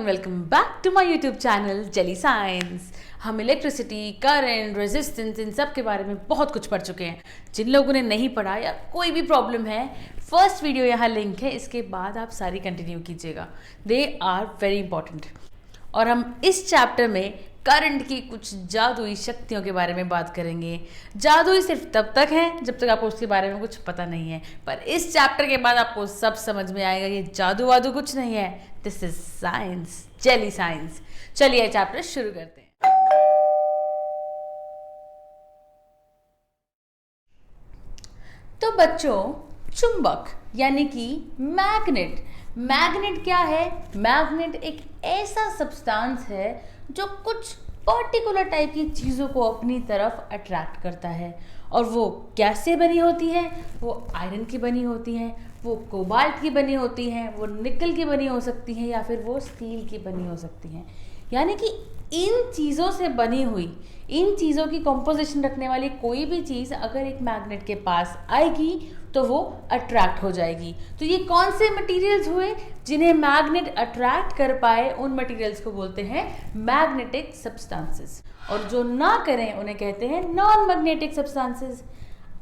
Everyone, welcome back to my YouTube channel Jelly Science. हम electricity, current, resistance इन सब के बारे में बहुत कुछ पढ़ चुके हैं। जिन लोगों ने नहीं पढ़ा या कोई भी प्रॉब्लम है, फर्स्ट वीडियो यहाँ लिंक है, इसके बाद आप सारी कंटिन्यू कीजिएगा। They are very important. और हम इस चैप्टर में करंट की कुछ जादुई शक्तियों के बारे में बात करेंगे। जादुई सिर्फ तब तक है जब तक आपको उसके बारे में कुछ पता नहीं है, पर इस चैप्टर के बाद आपको सब समझ में आएगा ये जादू वादू कुछ नहीं है। This is science, jelly science. चलिए चैप्टर शुरू करते हैं। तो बच्चों, चुंबक यानी कि मैग्नेट क्या है? मैग्नेट एक ऐसा सब्सटेंस है जो कुछ पर्टिकुलर टाइप की चीज़ों को अपनी तरफ अट्रैक्ट करता है। और वो कैसे बनी होती है? वो आयरन की बनी होती हैं, वो कोबाल्ट की बनी होती हैं, वो निकल की बनी हो सकती हैं, या फिर वो स्टील की बनी हो सकती हैं। यानी कि इन चीज़ों से बनी हुई, इन चीज़ों की कंपोजिशन रखने वाली कोई भी चीज़ अगर एक मैग्नेट के पास आएगी तो वो अट्रैक्ट हो जाएगी। तो ये कौन से मटेरियल्स हुए जिन्हें मैग्नेट अट्रैक्ट कर पाए? उन मटेरियल्स को बोलते हैं मैग्नेटिक सब्सटेंसेस, और जो ना करें उन्हें कहते हैं नॉन मैग्नेटिक सब्सटेंसेस।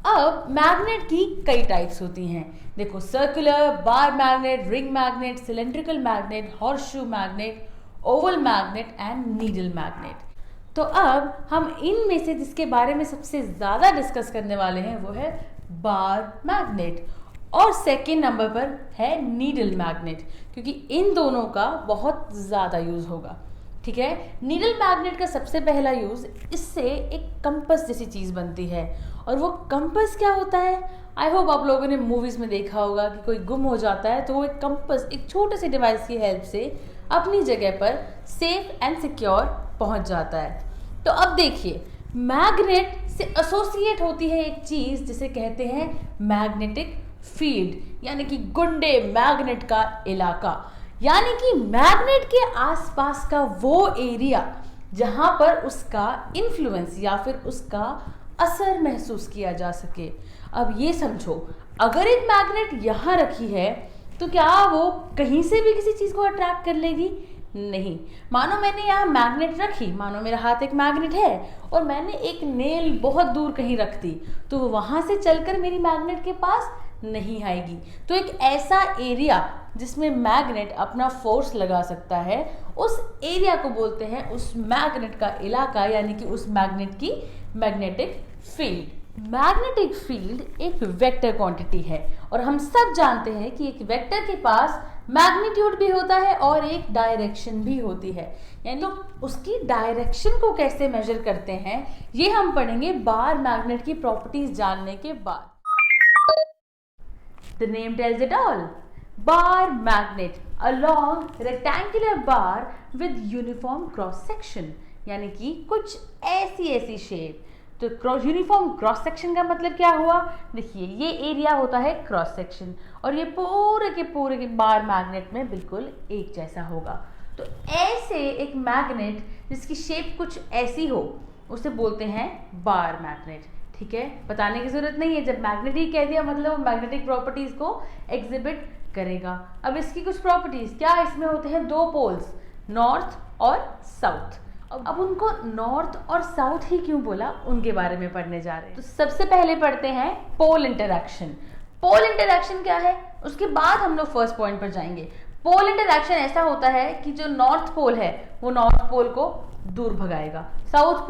अब मैग्नेट की कई टाइप्स होती हैं। देखो, circular, bar magnet, ring magnet, cylindrical magnet, horseshoe magnet, Oval magnet and needle magnet. तो अब हम इनमें से जिसके बारे में सबसे ज़्यादा डिस्कस करने वाले हैं वो है बार मैग्नेट, और सेकेंड नंबर पर है नीडल मैग्नेट, क्योंकि इन दोनों का बहुत ज़्यादा यूज़ होगा। ठीक है, नीडल मैग्नेट का सबसे पहला यूज़, इससे एक कंपस जैसी चीज़ बनती है। और वो कंपस क्या होता है? आई होप आप लोगों ने मूवीज़ में देखा होगा कि कोई गुम हो जाता है तो वो एक कंपस, एक छोटे से डिवाइस की हेल्प से अपनी जगह पर सेफ एंड सिक्योर पहुंच जाता है। तो अब देखिए, मैग्नेट से एसोसिएट होती है एक चीज़ जिसे कहते हैं मैग्नेटिक फील्ड, यानी कि गुंडे मैग्नेट का इलाका, यानी कि मैग्नेट के आसपास का वो एरिया जहां पर उसका इन्फ्लुएंस या फिर उसका असर महसूस किया जा सके। अब ये समझो, अगर एक मैग्नेट यहाँ रखी है तो क्या वो कहीं से भी किसी चीज़ को अट्रैक्ट कर लेगी? नहीं। मानो मैंने यहाँ मैग्नेट रखी, मानो मेरा हाथ एक मैग्नेट है और मैंने एक नेल बहुत दूर कहीं रख दी, तो वो वहाँ से चलकर मेरी मैग्नेट के पास नहीं आएगी। तो एक ऐसा एरिया जिसमें मैग्नेट अपना फोर्स लगा सकता है, उस एरिया को बोलते हैं, उस मैग्नेट का इलाका, यानी कि उस मैग्नेट की मैग्नेटिक फील्ड। मैग्नेटिक फील्ड एक वेक्टर क्वांटिटी है, और हम सब जानते हैं कि एक वेक्टर के पास मैग्नीट्यूड भी होता है और एक डायरेक्शन भी होती है। यानी तो उसकी डायरेक्शन को कैसे मेजर करते हैं ये हम पढ़ेंगे बार मैग्नेट की प्रॉपर्टीज जानने के बाद। The name tells it all. Bar magnet, a long rectangular bar with uniform cross section, यानी कि कुछ ऐसी शेप। तो यूनिफॉर्म क्रॉस सेक्शन का मतलब क्या हुआ? देखिए, ये एरिया होता है क्रॉस सेक्शन, और ये पूरे के बार मैग्नेट में बिल्कुल एक जैसा होगा। तो ऐसे एक मैग्नेट जिसकी शेप कुछ ऐसी हो, उसे बोलते हैं बार मैग्नेट। ठीक है, बताने की जरूरत नहीं है, जब मैग्नेट ही कह दिया मतलब वो मैग्नेटिक प्रॉपर्टीज को एग्जिबिट करेगा। अब इसकी कुछ प्रॉपर्टीज क्या? इसमें होते हैं दो पोल्स, नॉर्थ और साउथ। अब उनको नॉर्थ और साउथ ही क्यों बोला, उनके बारे में पढ़ने जा रहे हैं। तो सबसे पहले पढ़ते हैं पोल इंटरैक्शन। पोल इंटरैक्शन क्या है, उसके बाद हम लोग फर्स्ट पॉइंट पर जाएंगे। पोल इंटरैक्शन ऐसा होता है कि जो नॉर्थ पोल है वो नॉर्थ पोल को दूर भगाएगा, साउथ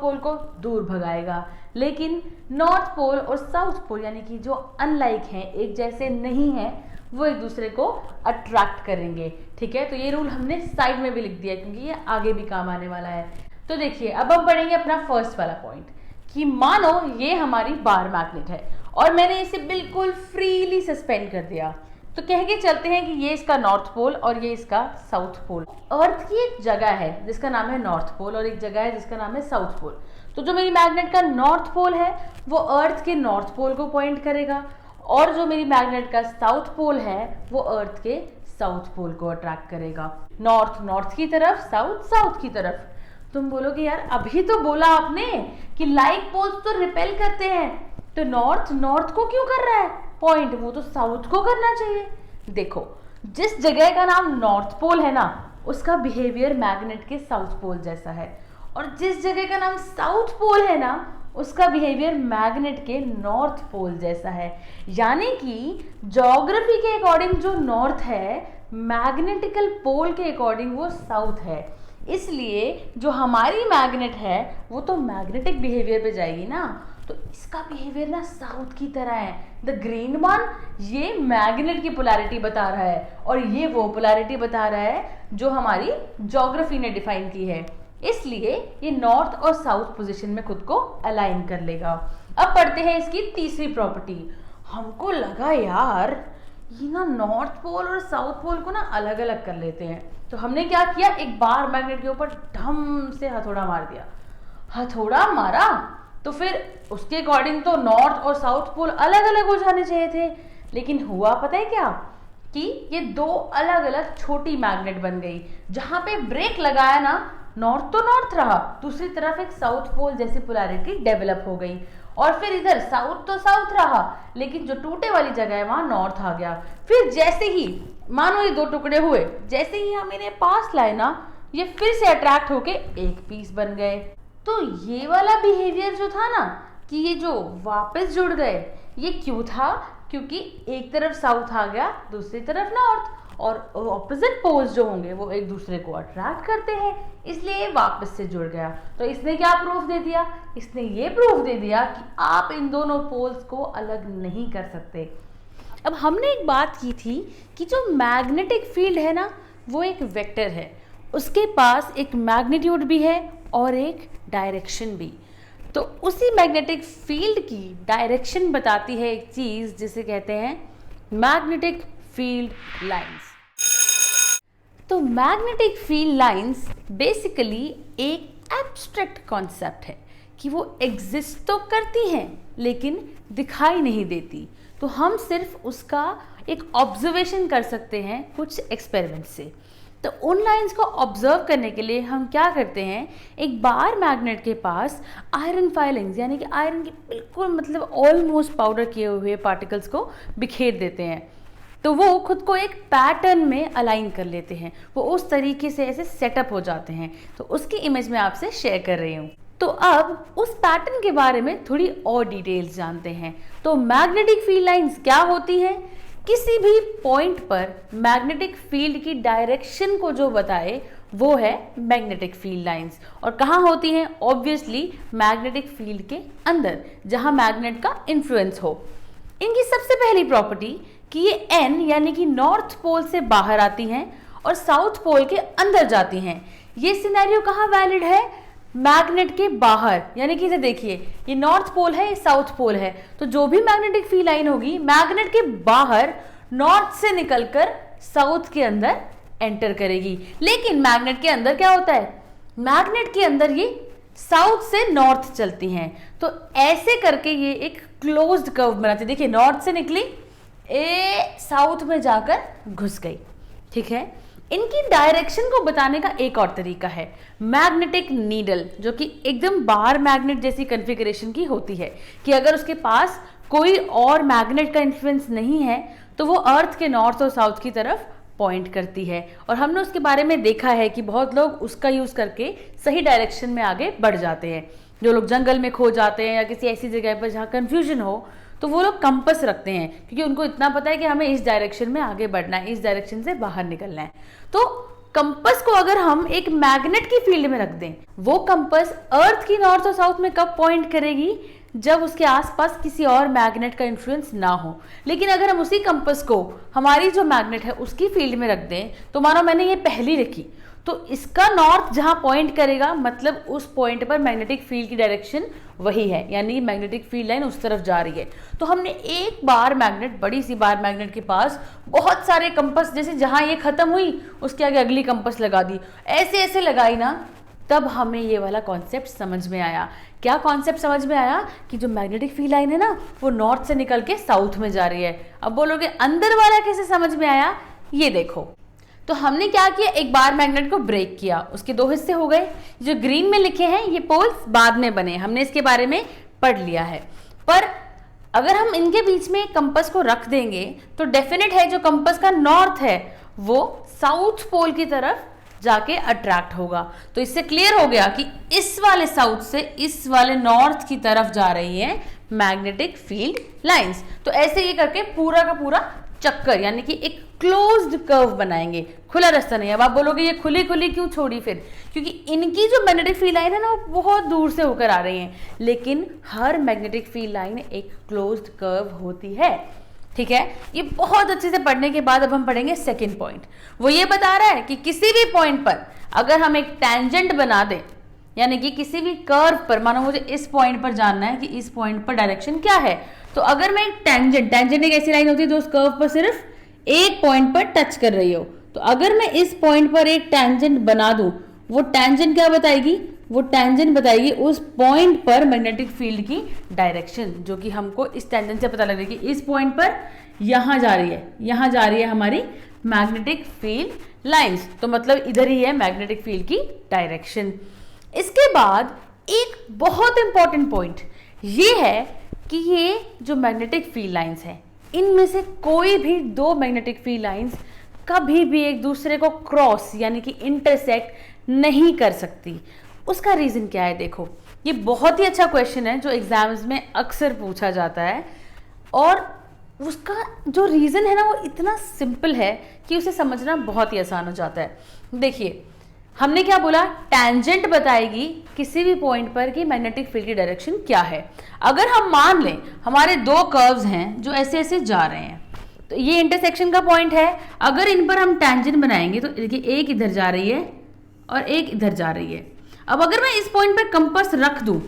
पोल को दूर भगाएगा। लेकिन नॉर्थ पोल और साउथ पोल यानी कि जो अनलाइक हैं, एक जैसे नहीं हैं, वो एक दूसरे को अट्रैक्ट करेंगे। ठीक है, तो ये रूल हमने साइड में भी लिख दिया क्योंकि ये आगे भी काम आने वाला है। तो देखिए, अब हम पढ़ेंगे अपना फर्स्ट वाला पॉइंट कि मानो ये हमारी बार मैग्नेट है और मैंने इसे बिल्कुल फ्रीली सस्पेंड कर दिया। तो कह के चलते हैं कि ये इसका नॉर्थ पोल और ये इसका साउथ पोल। अर्थ की एक जगह है जिसका नाम है नॉर्थ पोल और एक जगह है जिसका नाम है साउथ पोल। तो जो मेरी मैग्नेट का नॉर्थ पोल है वो अर्थ के नॉर्थ पोल को पॉइंट करेगा, और जो मेरी मैग्नेट का साउथ पोल है वो अर्थ के साउथ पोल को अट्रैक्ट करेगा। नॉर्थ की तरफ, साउथ की तरफ। तुम बोलोगे यार अभी तो बोला आपने कि लाइक पोल्स तो रिपेल करते हैं, तो नॉर्थ को क्यों कर रहा है पॉइंट? वो तो साउथ को करना चाहिए। देखो, जिस जगह का नाम नॉर्थ पोल है ना, उसका बिहेवियर मैग्नेट के साउथ पोल जैसा है, और जिस जगह का नाम साउथ पोल है ना, उसका बिहेवियर मैग्नेट के नॉर्थ पोल जैसा है। यानी कि ज्योग्राफी के अकॉर्डिंग जो नॉर्थ है, मैग्नेटिकल पोल के अकॉर्डिंग वो साउथ है। इसलिए जो हमारी मैग्नेट है वो तो मैग्नेटिक बिहेवियर पे जाएगी ना, तो इसका बिहेवियर ना साउथ की तरह है। द ग्रीन वन ये मैग्नेट की पोलैरिटी बता रहा है, और ये वो पोलैरिटी बता रहा है जो हमारी ज्योग्राफी ने डिफाइन की है। इसलिए ये नॉर्थ और साउथ पोजीशन में खुद को अलाइन कर लेगा। अब पढ़ते हैं इसकी तीसरी प्रॉपर्टी। हमको लगा यार ये ना नॉर्थ पोल और साउथ पोल को ना अलग अलग कर लेते हैं, तो हमने क्या किया, एक बार मैग्नेट के ऊपर ढम से हथौड़ा मार दिया। हथौड़ा मारा तो फिर उसके अकॉर्डिंग तो नॉर्थ और साउथ पोल अलग अलग हो जाने चाहिए थे, लेकिन हुआ पता है क्या, कि ये दो अलग अलग छोटी मैग्नेट बन गई। जहां पे ब्रेक लगाया ना, नॉर्थ तो नॉर्थ रहा, दूसरी तरफ एक साउथ पोल जैसी पोलैरिटी डेवलप हो गई, और फिर इधर साउथ तो साउथ रहा, लेकिन जो टूटे वाली जगह है वहां नॉर्थ आ गया। फिर जैसे ही मानो ये दो टुकड़े हुए, जैसे ही हम इन्हें पास लाए ना, ये फिर से अट्रैक्ट होके एक पीस बन गए। तो ये वाला बिहेवियर जो था ना, कि ये जो वापस जुड़ गए, ये क्यों था, क्योंकि एक तरफ साउथ आ गया, दूसरी तरफ नॉर्थ, और ऑपोजिट पोल्स जो होंगे वो एक दूसरे को अट्रैक्ट करते हैं, इसलिए वापस से जुड़ गया। तो इसने क्या प्रूफ दे दिया, इसने ये प्रूफ दे दिया कि आप इन दोनों पोल्स को अलग नहीं कर सकते। अब हमने एक बात की थी कि जो मैग्नेटिक फील्ड है ना, वो एक वेक्टर है, उसके पास एक मैग्नीट्यूड भी है और एक डायरेक्शन भी। तो उसी मैग्नेटिक फील्ड की डायरेक्शन बताती है एक चीज़ जिसे कहते हैं मैग्नेटिक फील्ड लाइंस। तो मैग्नेटिक फील्ड लाइंस बेसिकली एक एब्स्ट्रैक्ट कॉन्सेप्ट है कि वो एग्जिस्ट तो करती हैं लेकिन दिखाई नहीं देती। तो हम सिर्फ उसका एक ऑब्जर्वेशन कर सकते हैं कुछ एक्सपेरिमेंट से। तो उन लाइंस को ऑब्जर्व करने के लिए हम क्या करते हैं, एक बार मैग्नेट के पास आयरन फाइलिंग्स यानी कि आयरन के बिल्कुल मतलब ऑलमोस्ट पाउडर किए हुए पार्टिकल्स को बिखेर देते हैं। तो वो खुद को एक पैटर्न में अलाइन कर लेते हैं, वो उस तरीके से ऐसे सेटअप हो जाते हैं। तो उसकी इमेज मैं आपसे शेयर कर रही हूँ। तो अब उस पैटर्न के बारे में थोड़ी और डिटेल्स जानते हैं। तो मैग्नेटिक फील्ड लाइंस क्या होती हैं, किसी भी पॉइंट पर मैग्नेटिक फील्ड की डायरेक्शन को जो बताए वो है मैग्नेटिक फील्ड लाइंस। और कहाँ होती हैं, ऑब्वियसली मैग्नेटिक फील्ड के अंदर, जहाँ मैग्नेट का इन्फ्लुएंस हो। इनकी सबसे पहली प्रॉपर्टी कि ये एन यानी कि नॉर्थ पोल से बाहर आती हैं और साउथ पोल के अंदर जाती हैं। ये सिनेरियो कहाँ वैलिड है, मैग्नेट के बाहर, यानी कि इसे देखिए, ये नॉर्थ पोल है, ये साउथ पोल है, तो जो भी मैग्नेटिक फील्ड लाइन होगी मैग्नेट के बाहर नॉर्थ से निकलकर साउथ के अंदर एंटर करेगी। लेकिन मैग्नेट के अंदर क्या होता है, मैग्नेट के अंदर ये साउथ से नॉर्थ चलती हैं। तो ऐसे करके ये एक क्लोज्ड कर्व बनाती है। देखिए नॉर्थ से निकली, साउथ में जाकर घुस गई। ठीक है, इनकी डायरेक्शन को बताने का एक और तरीका है मैग्नेटिक नीडल, जो कि एकदम बार मैग्नेट जैसी कॉन्फ़िगरेशन की होती है कि अगर उसके पास कोई और मैग्नेट का इन्फ्लुएंस नहीं है तो वो अर्थ के नॉर्थ और साउथ की तरफ पॉइंट करती है। और हमने उसके बारे में देखा है कि बहुत लोग उसका यूज़ करके सही डायरेक्शन में आगे बढ़ जाते हैं। जो लोग जंगल में खो जाते हैं या किसी ऐसी जगह पर जहाँ कन्फ्यूजन हो, तो वो लोग कंपस रखते हैं क्योंकि उनको इतना पता है कि हमें इस डायरेक्शन में आगे बढ़ना है, इस डायरेक्शन से बाहर निकलना है। तो कंपस को अगर हम एक मैग्नेट की फील्ड में रख दें, वो कंपस अर्थ की नॉर्थ और साउथ में कब पॉइंट करेगी, जब उसके आसपास किसी और मैग्नेट का इन्फ्लुएंस ना हो। लेकिन अगर हम उसी कंपस को हमारी जो मैग्नेट है उसकी फील्ड में रख दें, तो मानो मैंने ये पहली रखी, तो इसका नॉर्थ जहां पॉइंट करेगा मतलब उस पॉइंट पर मैग्नेटिक फील्ड की डायरेक्शन वही है, यानी मैग्नेटिक फील्ड लाइन उस तरफ जा रही है। तो हमने एक बार मैग्नेट, बड़ी सी बार मैग्नेट के पास बहुत सारे कंपस, जैसे जहां ये खत्म हुई उसके आगे अगली कंपस लगा दी, ऐसे ऐसे लगाई ना, तब हमें ये वाला कॉन्सेप्ट समझ में आया। क्या कॉन्सेप्ट समझ में आया, कि जो मैग्नेटिक फील्ड लाइन है ना, वो नॉर्थ से निकल के साउथ में जा रही है। अब बोलोगे अंदर वाला कैसे समझ में आया, ये देखो। तो हमने क्या किया, एक बार मैग्नेट को ब्रेक किया, उसके दो हिस्से हो गए। जो ग्रीन में लिखे हैं ये पोल्स बाद में बने, हमने इसके बारे में पढ़ लिया है। पर अगर हम इनके बीच में कंपस को रख देंगे तो डेफिनेट है जो कंपस का नॉर्थ है वो साउथ पोल की तरफ जाके अट्रैक्ट होगा। तो इससे क्लियर हो गया कि इस वाले साउथ से इस वाले नॉर्थ की तरफ जा रही है मैग्नेटिक फील्ड लाइंस। तो ऐसे ये करके पूरा का पूरा चक्कर यानी कि एक क्लोज्ड कर्व बनाएंगे, खुला रास्ता नहीं। अब आप बोलोगे ये खुली खुली क्यों छोड़ी फिर, क्योंकि इनकी जो मैग्नेटिक फील्ड लाइन है ना वो बहुत दूर से होकर आ रही है, लेकिन हर मैग्नेटिक फील्ड लाइन एक क्लोज्ड कर्व होती है। ठीक है, ये बहुत अच्छे से पढ़ने के बाद अब हम पढ़ेंगे सेकंड पॉइंट। वो ये बता रहा है कि किसी भी पॉइंट पर अगर हम एक टेंजेंट बना दें, यानी कि किसी भी कर्व पर, मानो मुझे इस पॉइंट पर जानना है कि इस पॉइंट पर डायरेक्शन क्या है, तो अगर मैं एक टेंजेंट एक ऐसी लाइन होती है जो उस कर्व पर सिर्फ एक पॉइंट पर टच कर रही हो, तो अगर मैं इस पॉइंट पर एक टेंजेंट बना दूं, वो टेंजेंट क्या बताएगी, वो टेंजेंट बताएगी उस पॉइंट पर मैग्नेटिक फील्ड की डायरेक्शन, जो कि हमको इस टेंजेंट से पता लग रहा है कि इस पॉइंट पर यहां जा रही है, यहां जा रही है हमारी मैग्नेटिक फील्ड लाइंस, तो मतलब इधर ही है मैग्नेटिक फील्ड की डायरेक्शन। इसके बाद एक बहुत इंपॉर्टेंट पॉइंट ये है कि ये जो मैग्नेटिक फील्ड लाइंस है, इनमें से कोई भी दो मैग्नेटिक फील्ड लाइंस कभी भी एक दूसरे को क्रॉस यानी कि इंटरसेक्ट नहीं कर सकती। उसका रीजन क्या है, देखो ये बहुत ही अच्छा क्वेश्चन है जो एग्जाम्स में अक्सर पूछा जाता है, और उसका जो रीजन है ना वो इतना सिंपल है कि उसे समझना बहुत ही आसान हो जाता है। देखिए हमने क्या बोला, टेंजेंट बताएगी किसी भी पॉइंट पर कि मैग्नेटिक फील्ड की डायरेक्शन क्या है। अगर हम मान लें हमारे दो कर्व्स हैं जो ऐसे ऐसे जा रहे हैं, तो ये इंटरसेक्शन का पॉइंट है, अगर इन पर हम टेंजेंट बनाएंगे तो देखिए एक इधर जा रही है और एक इधर जा रही है। अब अगर मैं इस पॉइंट पर कंपास रख दूं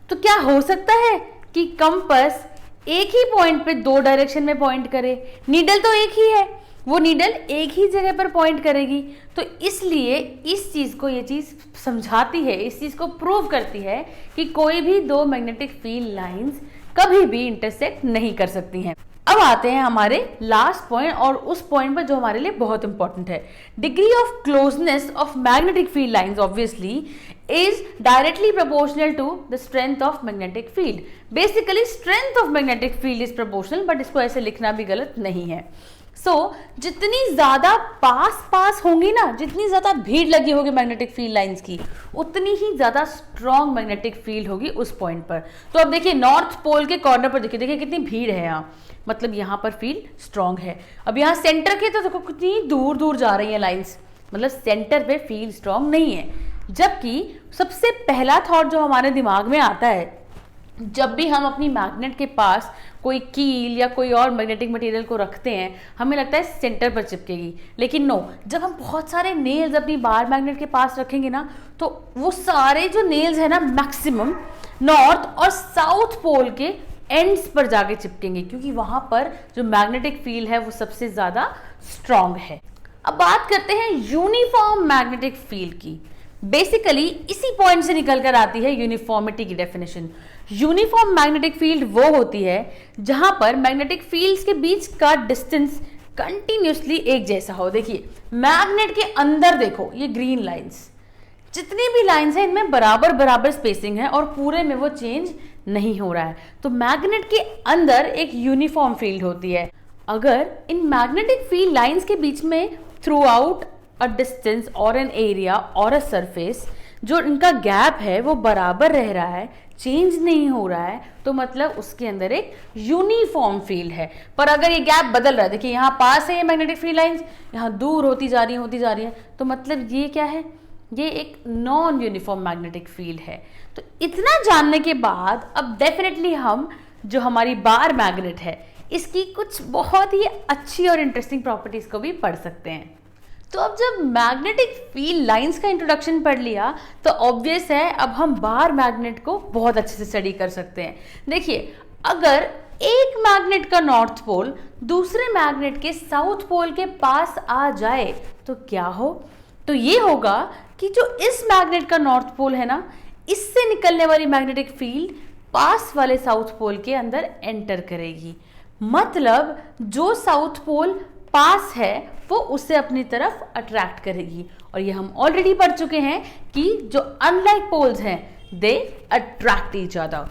तो क्या हो सकता है कि कंपास एक ही पॉइंट पे दो डायरेक्शन में पॉइंट करे, नीडल तो एक ही है, वो नीडल एक ही जगह पर पॉइंट करेगी। तो इसलिए इस चीज को, ये चीज समझाती है, इस चीज को प्रूव करती है कि कोई भी दो मैग्नेटिक फील्ड लाइंस कभी भी इंटरसेक्ट नहीं कर सकती हैं। अब आते हैं हमारे लास्ट पॉइंट, और उस पॉइंट पर जो हमारे लिए बहुत इंपॉर्टेंट है। Degree of closeness of magnetic field lines obviously is directly proportional to the strength of magnetic field. Basically strength of magnetic field is proportional, but इसको ऐसे लिखना भी गलत नहीं है। जितनी ज्यादा पास होंगी ना, जितनी ज्यादा भीड़ लगी होगी मैग्नेटिक फील्ड लाइंस की, उतनी ही ज्यादा स्ट्रॉन्ग मैग्नेटिक फील्ड होगी उस पॉइंट पर। तो अब देखिए नॉर्थ पोल के कॉर्नर पर देखिए कितनी भीड़ है यहाँ, मतलब यहाँ पर फील्ड स्ट्रॉन्ग है। अब यहाँ सेंटर के तो देखो कितनी दूर दूर जा रही है लाइंस, मतलब सेंटर पे फील्ड स्ट्रॉन्ग नहीं है। जबकि सबसे पहला थॉट जो हमारे दिमाग में आता है जब भी हम अपनी मैग्नेट के पास कोई कील या कोई और मैग्नेटिक मटेरियल को रखते हैं, हमें लगता है सेंटर पर चिपकेगी, लेकिन नो, जब हम बहुत सारे नेल्स अपनी बार मैग्नेट के पास रखेंगे ना, तो वो सारे जो नेल्स है ना मैक्सिमम नॉर्थ और साउथ पोल के एंड्स पर जाके चिपकेंगे, क्योंकि वहां पर जो मैग्नेटिक फील्ड है वो सबसे ज्यादा स्ट्रॉन्ग है। अब बात करते हैं यूनिफॉर्म मैग्नेटिक फील्ड की। बेसिकली इसी पॉइंट से निकल कर आती है यूनिफॉर्मिटी की डेफिनेशन। यूनिफॉर्म मैग्नेटिक फील्ड वो होती है जहां पर मैग्नेटिक फील्ड्स के बीच का डिस्टेंस कंटिन्यूसली एक जैसा हो। देखिए मैग्नेट के अंदर देखो, ये ग्रीन लाइंस, जितनी भी लाइंस हैं इनमें बराबर बराबर स्पेसिंग है और पूरे में वो चेंज नहीं हो रहा है। तो मैग्नेट के अंदर एक यूनिफॉर्म फील्ड होती है। अगर इन मैग्नेटिक फील्ड लाइंस के बीच में थ्रू आउट अ डिस्टेंस और एन एरिया और अ सरफेस, जो इनका गैप है वो बराबर रह रहा है, चेंज नहीं हो रहा है, तो मतलब उसके अंदर एक यूनिफॉर्म फील्ड है। पर अगर ये गैप बदल रहा है, देखिए यहाँ पास है ये मैग्नेटिक फील्ड लाइंस, यहाँ दूर होती जा रही है, तो मतलब ये क्या है, ये एक नॉन यूनिफॉर्म मैग्नेटिक फील्ड है। तो इतना जानने के बाद अब डेफिनेटली हम जो हमारी बार मैग्नेट है इसकी कुछ बहुत ही अच्छी और इंटरेस्टिंग प्रॉपर्टीज को भी पढ़ सकते हैं। तो अब जब मैग्नेटिक फील्ड लाइंस का इंट्रोडक्शन पढ़ लिया तो ऑब्वियस है अब हम बार मैग्नेट को बहुत अच्छे से स्टडी कर सकते हैं। देखिए अगर एक मैग्नेट का नॉर्थ पोल दूसरे मैग्नेट के साउथ पोल के पास आ जाए तो क्या हो, तो ये होगा कि जो इस मैग्नेट का नॉर्थ पोल है ना, इससे निकलने वाली मैग्नेटिक फील्ड पास वाले साउथ पोल के अंदर एंटर करेगी। मतलब जो साउथ पोल पास है वो उसे अपनी तरफ अट्रैक्ट करेगी। और ये हम ऑलरेडी पढ़ चुके हैं कि जो अनलाइक पोल्स हैं दे अट्रैक्ट ईच अदर।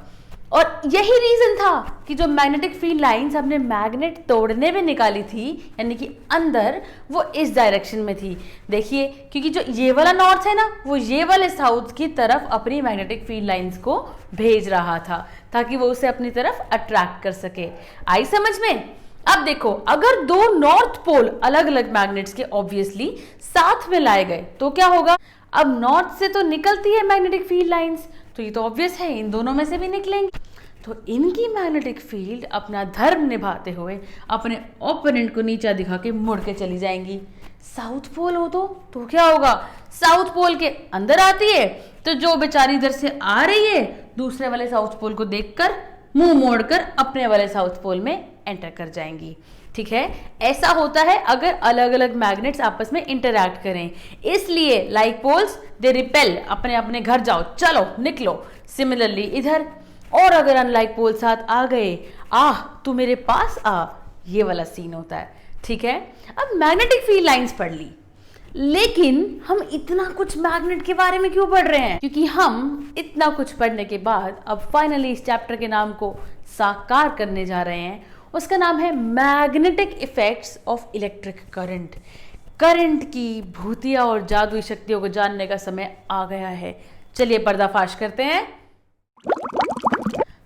और यही रीजन था कि जो मैग्नेटिक फील्ड लाइंस हमने मैग्नेट तोड़ने में निकाली थी, यानी कि अंदर, वो इस डायरेक्शन में थी। देखिए, क्योंकि जो ये वाला नॉर्थ है ना, वो ये वाले साउथ की तरफ अपनी मैग्नेटिक फील्ड लाइंस को भेज रहा था ताकि वो उसे अपनी तरफ अट्रैक्ट कर सके। आई समझ में? अब देखो, अगर दो नॉर्थ पोल अलग अलग मैग्नेट्स के ऑब्वियसली साथ में लाए गए तो क्या होगा? अब नॉर्थ से तो निकलती है मैग्नेटिक फील्ड लाइंस, तो ये तो ऑब्वियस है इन दोनों में से भी निकलेंगे। तो इनकी मैग्नेटिक फील्ड अपना धर्म निभाते हुए अपने ओपोनेंट को नीचा दिखा के मुड़ के चली जाएंगी। साउथ पोल हो तो क्या होगा? साउथ पोल के अंदर आती है तो जो बेचारी इधर से आ रही है दूसरे वाले साउथ पोल को देखकर मुंह मोड़कर अपने वाले साउथ पोल में एंटर कर जाएंगी। ठीक है, ऐसा होता है अगर अलग अलग मैग्नेट्स आपस में इंटरैक्ट करें। इसलिए लाइक पोल्स दे रिपेल, अपने अपने घर जाओ, चलो निकलो। सिमिलरली इधर, और अगर अनलाइक पोल साथ आ गए, तू मेरे पास आ, ये वाला सीन होता है। ठीक है, अब मैग्नेटिक फील्ड लाइंस पढ़ ली, लेकिन हम इतना कुछ मैग्नेट के बारे में क्यों पढ़ रहे हैं? क्योंकि हम इतना कुछ पढ़ने के बाद अब फाइनली इस चैप्टर के नाम को साकार करने जा रहे हैं। उसका नाम है magnetic effects of electric current. Current की भूतिया और जादुई शक्तियों को जानने का समय आ गया है। चलिए पर्दाफाश करते हैं।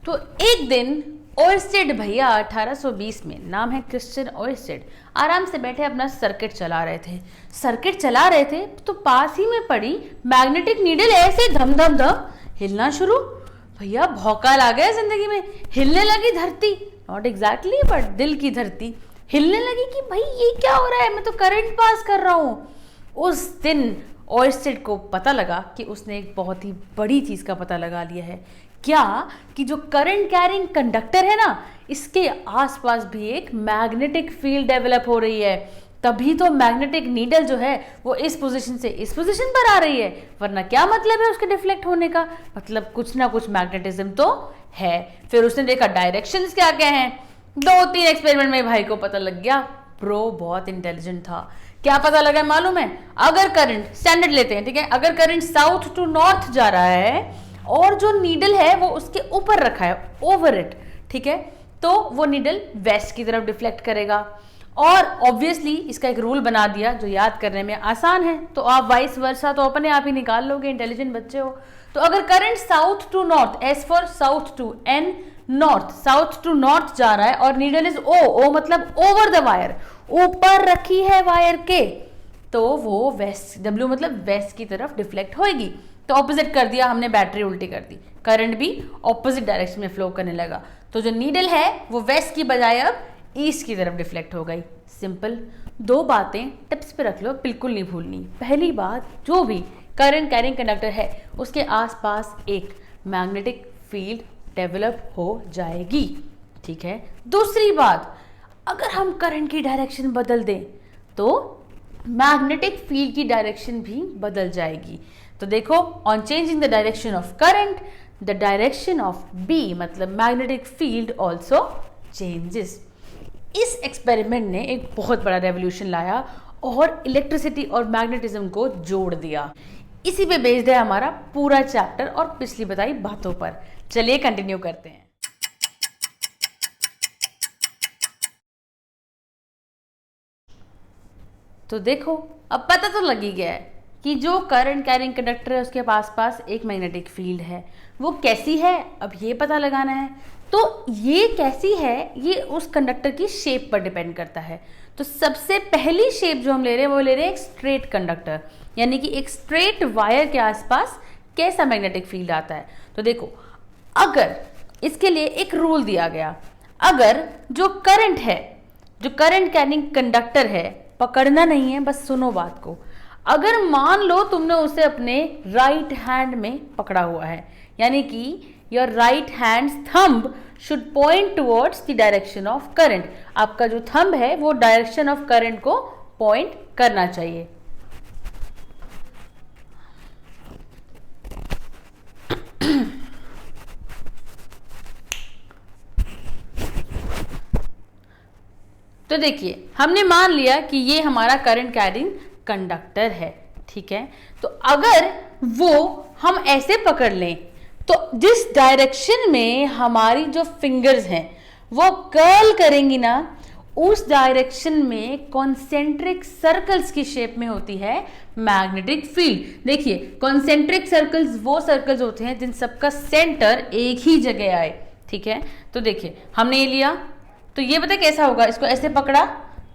तो एक दिन ओयरस्टेड भैया 1820 में, नाम है क्रिश्चियन ओयरस्टेड, आराम से बैठे अपना सर्किट चला रहे थे तो पास ही में पड़ी मैग्नेटिक नीडल ऐसे धम धम धम हिलना शुरू। भैया भौकाल आ गया जिंदगी में। हिलने लगी धरती, नॉट एग्जैक्टली बट दिल की धरती हिलने लगी कि भाई ये क्या हो रहा है, मैं तो करंट पास कर रहा हूँ। उस दिन ओयरस्टेड को पता लगा कि उसने एक बहुत ही बड़ी चीज का पता लगा लिया है। क्या? कि जो करंट कैरिंग कंडक्टर है ना, इसके आसपास भी एक मैग्नेटिक फील्ड डेवलप हो रही है। तभी तो मैग्नेटिक नीडल जो है वो इस पोजीशन से इस पोजीशन पर आ रही है, वरना क्या मतलब है उसके डिफ्लेक्ट होने का? मतलब कुछ ना कुछ मैग्नेटिज्म तो है। फिर उसने देखा डायरेक्शंस क्या क्या हैं। 2-3 एक्सपेरिमेंट में भाई को पता लग गया। प्रो बहुत इंटेलिजेंट था। क्या पता लगा मालूम है? अगर करंट, स्टैंडर्ड लेते हैं, ठीक है, अगर करंट साउथ टू नॉर्थ जा रहा है और जो नीडल है वो उसके ऊपर रखा है, ओवर इट, ठीक है, तो वो नीडल वेस्ट की तरफ डिफ्लेक्ट करेगा। और ऑब्वियसली इसका एक रूल बना दिया जो याद करने में आसान है, तो आप वाइस वर्सा तो अपने आप ही निकाल लोगे, इंटेलिजेंट बच्चे हो। तो अगर current south to north, S for south to, N north, south to north जा रहा है और नीडल इज ओ मतलब ओवर द वायर, ऊपर रखी है वायर के, तो वो वेस्ट, डब्ल्यू मतलब वेस्ट की तरफ डिफ्लेक्ट होएगी। तो ऑपोजिट कर दिया हमने, बैटरी उल्टी कर दी, करंट भी ऑपोजिट डायरेक्शन में फ्लो करने लगा। तो जो नीडल है वो वेस्ट की बजाय अब ईस्ट की तरफ डिफ्लेक्ट हो गई। सिंपल। 2 बातें टिप्स पे रख लो, बिल्कुल नहीं भूलनी। पहली बात, जो भी करंट कैरिंग कंडक्टर है उसके आसपास एक मैग्नेटिक फील्ड डेवलप हो जाएगी, ठीक है। दूसरी बात, अगर हम करंट की डायरेक्शन बदल दें तो मैग्नेटिक फील्ड की डायरेक्शन भी बदल जाएगी। तो देखो, on changing the direction of current, the direction of B मतलब मैग्नेटिक फील्ड ऑल्सो चेंजेस। इस एक्सपेरिमेंट ने एक बहुत बड़ा रेवोल्यूशन लाया और इलेक्ट्रिसिटी और मैग्नेटिज्म को जोड़ दिया। इसी पे बेस्ड है हमारा पूरा चैप्टर और पिछली बताई बातों पर। चलिए कंटिन्यू करते हैं। तो देखो, अब पता तो लग ही गया है कि जो करंट कैरिंग कंडक्टर है उसके पास एक मैग्नेटिक फील्ड है। वो कैसी है अब ये पता लगाना है। तो ये कैसी है ये उस कंडक्टर की शेप पर डिपेंड करता है। तो सबसे पहली शेप जो हम ले रहे हैं वो ले रहे हैं एक स्ट्रेट कंडक्टर, यानी कि एक स्ट्रेट वायर के आसपास कैसा मैग्नेटिक फील्ड आता है। तो देखो, अगर इसके लिए एक रूल दिया गया, अगर जो करंट है, जो करंट कैरिंग कंडक्टर है, पकड़ना नहीं है, बस सुनो बात को। अगर मान लो तुमने उसे अपने राइट हैंड में पकड़ा हुआ है, यानी कि your right hands thumb should point towards the direction of current. आपका जो थंब है वो डायरेक्शन ऑफ करंट को पॉइंट करना चाहिए। तो देखिए, हमने मान लिया कि ये हमारा करंट कैरिंग कंडक्टर है, ठीक है। तो अगर वो हम ऐसे पकड़ लें तो जिस डायरेक्शन में हमारी जो फिंगर्स हैं वो कर्ल करेंगी ना, उस डायरेक्शन में कॉन्सेंट्रिक सर्कल्स की शेप में होती है मैग्नेटिक फील्ड। देखिए, कॉन्सेंट्रिक सर्कल्स वो सर्कल्स होते हैं जिन सबका सेंटर एक ही जगह आए। ठीक है, तो देखिए हमने ये लिया, तो ये पता कैसा होगा, इसको ऐसे पकड़ा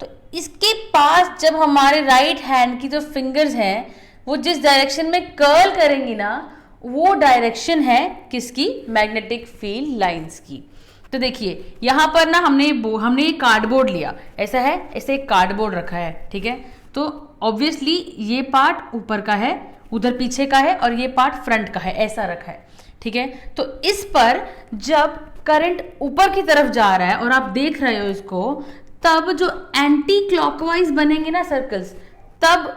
तो इसके पास जब हमारे राइट हैंड की जो फिंगर्स हैं वो जिस डायरेक्शन में कर्ल करेंगी ना, वो डायरेक्शन है किसकी, मैग्नेटिक फील्ड लाइंस की। तो देखिए यहां पर ना हमने ये कार्डबोर्ड लिया, ऐसा है, ऐसे एक कार्डबोर्ड रखा है। ठीक है, तो ऑब्वियसली ये पार्ट ऊपर का है, उधर पीछे का है, और ये पार्ट फ्रंट का है, ऐसा रखा है। ठीक है, तो इस पर जब करंट ऊपर की तरफ जा रहा है और आप देख रहे हो इसको, तब जो एंटी क्लॉकवाइज बनेंगे ना सर्कल्स, तब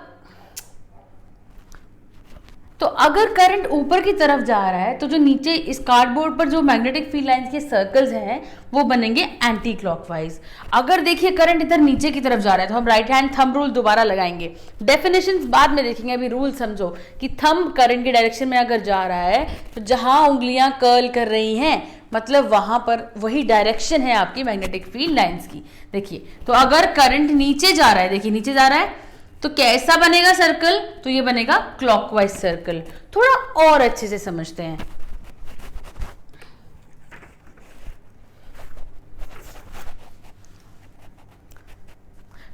तो अगर करंट ऊपर की तरफ जा रहा है तो जो नीचे इस कार्डबोर्ड पर जो मैग्नेटिक फील्ड लाइंस के सर्कल्स हैं वो बनेंगे एंटी क्लॉकवाइज। अगर देखिए करंट इधर नीचे की तरफ जा रहा है तो हम राइट हैंड थंब रूल दोबारा लगाएंगे। डेफिनेशंस बाद में देखेंगे, अभी रूल समझो कि थंब करंट की डायरेक्शन में अगर जा रहा है तो जहां उंगलियां कर्ल कर रही हैं मतलब वहां पर वही डायरेक्शन है आपकी मैग्नेटिक फील्ड लाइंस की। देखिए, तो अगर करंट नीचे जा रहा है, देखिए नीचे जा रहा है, तो कैसा बनेगा सर्कल, तो ये बनेगा क्लॉकवाइज सर्कल। थोड़ा और अच्छे से समझते हैं।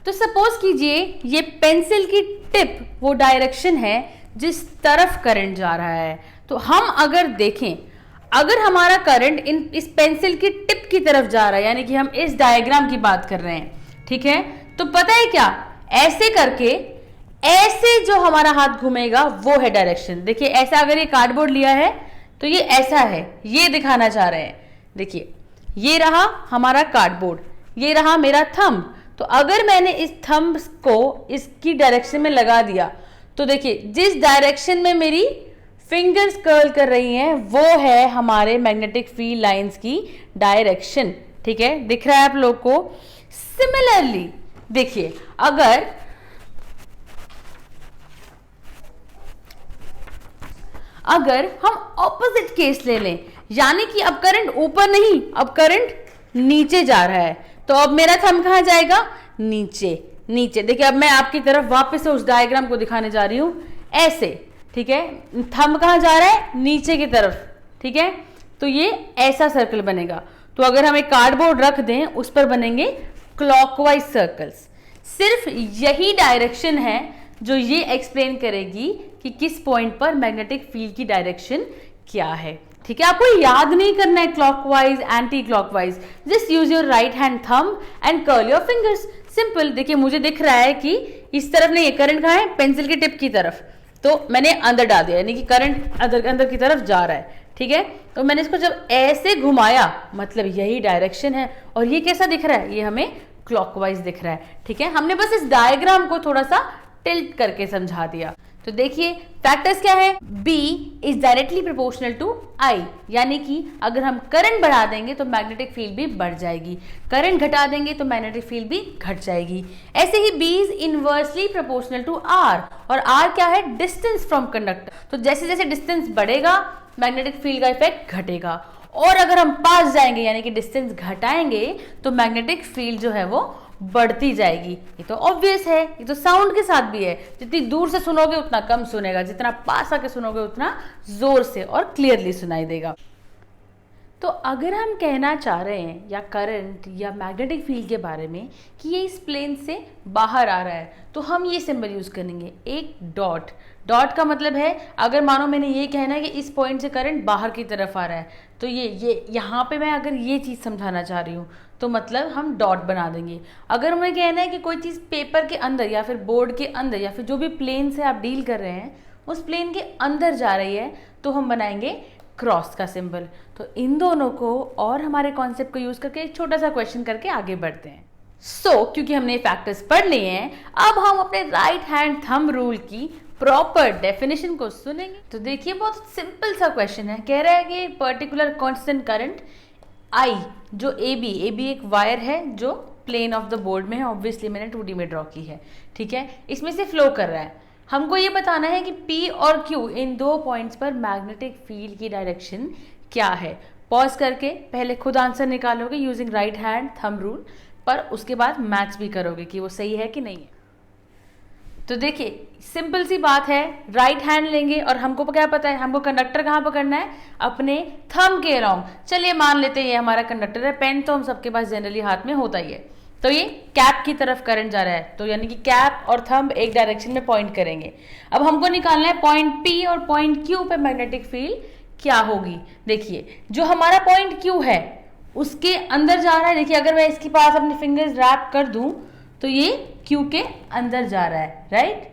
तो सपोज कीजिए ये पेंसिल की टिप वो डायरेक्शन है जिस तरफ करंट जा रहा है। तो हम अगर देखें, अगर हमारा करंट इस पेंसिल की टिप की तरफ जा रहा है, यानी कि हम इस डायग्राम की बात कर रहे हैं, ठीक है, तो पता है क्या, ऐसे करके ऐसे जो हमारा हाथ घूमेगा वो है डायरेक्शन। देखिए ऐसा अगर ये कार्डबोर्ड लिया है तो ये ऐसा है, ये दिखाना चाह रहे हैं। देखिए ये रहा हमारा कार्डबोर्ड, ये रहा मेरा थंब। तो अगर मैंने इस थंब को इसकी डायरेक्शन में लगा दिया तो देखिए जिस डायरेक्शन में मेरी फिंगर्स कर्ल कर रही हैं वो है हमारे मैग्नेटिक फील्ड लाइंस की डायरेक्शन। ठीक है, दिख रहा है आप लोग को। सिमिलरली देखिए अगर हम ऑपोजिट केस ले लें, यानी कि अब करंट ऊपर नहीं, अब करंट नीचे जा रहा है, तो अब मेरा थंब कहां जाएगा, नीचे। नीचे देखिए, अब मैं आपकी तरफ वापस से उस डायग्राम को दिखाने जा रही हूं, ऐसे। ठीक है, थंब कहां जा रहा है, नीचे की तरफ। ठीक है, तो ये ऐसा सर्कल बनेगा। तो अगर हम एक कार्डबोर्ड रख दें उस पर बनेंगे क्लॉकवाइज सर्कल्स। सिर्फ यही डायरेक्शन है जो ये एक्सप्लेन करेगी कि किस पॉइंट पर मैग्नेटिक फील्ड की डायरेक्शन क्या है। ठीक है, आपको याद नहीं करना है clockwise anti clockwise, just use your right hand thumb and curl your fingers. Simple. देखिए मुझे दिख रहा है कि इस तरफ नहीं है, करंट कहाँ है, पेंसिल की टिप की तरफ, तो मैंने अंदर डाल दिया, यानी कि करंट अंदर की तरफ जा रहा है। ठीक है, तो मैंने इसको जब ऐसे घुमाया मतलब यही डायरेक्शन है, और ये कैसा दिख रहा है, ये हमें क्लॉकवाइज दिख रहा है। ठीक है, हमने बस इस डायग्राम को थोड़ा सा टिल्ट करके समझा दिया। तो देखिए फैक्टर्स क्या है, B is directly proportional to I, यानी कि अगर हम करंट बढ़ा देंगे तो मैग्नेटिक फील्ड भी बढ़ जाएगी, करंट घटा देंगे तो मैग्नेटिक फील्ड भी घट जाएगी। ऐसे ही B is inversely proportional to R, और R क्या है, डिस्टेंस फ्रॉम कंडक्टर। तो जैसे जैसे डिस्टेंस बढ़ेगा मैग्नेटिक फील्ड का इफेक्ट घटेगा, और अगर हम पास जाएंगे यानी कि डिस्टेंस घटाएंगे तो मैग्नेटिक फील्ड जो है वो बढ़ती जाएगी। ये तो ऑब्वियस है, ये तो साउंड के साथ भी है, जितनी दूर से सुनोगे उतना कम सुनेगा, जितना पास आके सुनोगे उतना जोर से और क्लियरली सुनाई देगा। तो अगर हम कहना चाह रहे हैं या करंट या मैग्नेटिक फील्ड के बारे में कि ये इस प्लेन से बाहर आ रहा है, तो हम ये सिंबल यूज करेंगे, एक डॉट। डॉट का मतलब है अगर मानो मैंने ये कहना है कि इस पॉइंट से करंट बाहर की तरफ आ रहा है, तो ये यहाँ पे मैं अगर ये चीज़ समझाना चाह रही हूँ तो मतलब हम डॉट बना देंगे। अगर हमें कहना है कि कोई चीज़ पेपर के अंदर या फिर बोर्ड के अंदर या फिर जो भी प्लेन से आप डील कर रहे हैं उस प्लेन के अंदर जा रही है तो हम बनाएंगे क्रॉस का सिंबल। तो इन दोनों को और हमारे कॉन्सेप्ट को यूज करके एक छोटा सा क्वेश्चन करके आगे बढ़ते हैं। क्योंकि हमने ये फैक्टर्स पढ़ लिए हैं, अब हम अपने राइट हैंड थंब रूल की प्रॉपर डेफिनेशन को सुनेंगे। तो देखिए बहुत सिंपल सा क्वेश्चन है, कह रहा है कि पर्टिकुलर कांस्टेंट करंट I जो AB एक वायर है जो प्लेन ऑफ द बोर्ड में है, ऑब्वियसली मैंने 2D में ड्रॉ की है। ठीक है, इसमें से फ्लो कर रहा है। हमको ये बताना है कि P और Q इन दो पॉइंट्स पर मैग्नेटिक फील्ड की डायरेक्शन क्या है। पॉज करके पहले खुद आंसर निकालोगे using right hand thumb rule, पर उसके बाद मैच भी करोगे कि वो सही है कि नहीं है। तो देखिए सिंपल सी बात है, राइट हैंड लेंगे और हमको क्या पता है, हमको कंडक्टर कहाँ पकड़ना है, अपने थंब के अराउंड। चलिए मान लेते हैं ये हमारा कंडक्टर है, पेन तो हम सबके पास जनरली हाथ में होता ही है। तो ये कैप की तरफ करंट जा रहा है, तो यानी कि कैप और थंब एक डायरेक्शन में पॉइंट करेंगे। अब हमको निकालना है पॉइंट P और पॉइंट Q पे मैग्नेटिक फील्ड क्या होगी। देखिए जो हमारा पॉइंट Q है उसके अंदर जा रहा है। देखिए अगर मैं इसके पास अपने फिंगर्स रैप कर दूं तो ये Q के अंदर जा रहा है, राइट।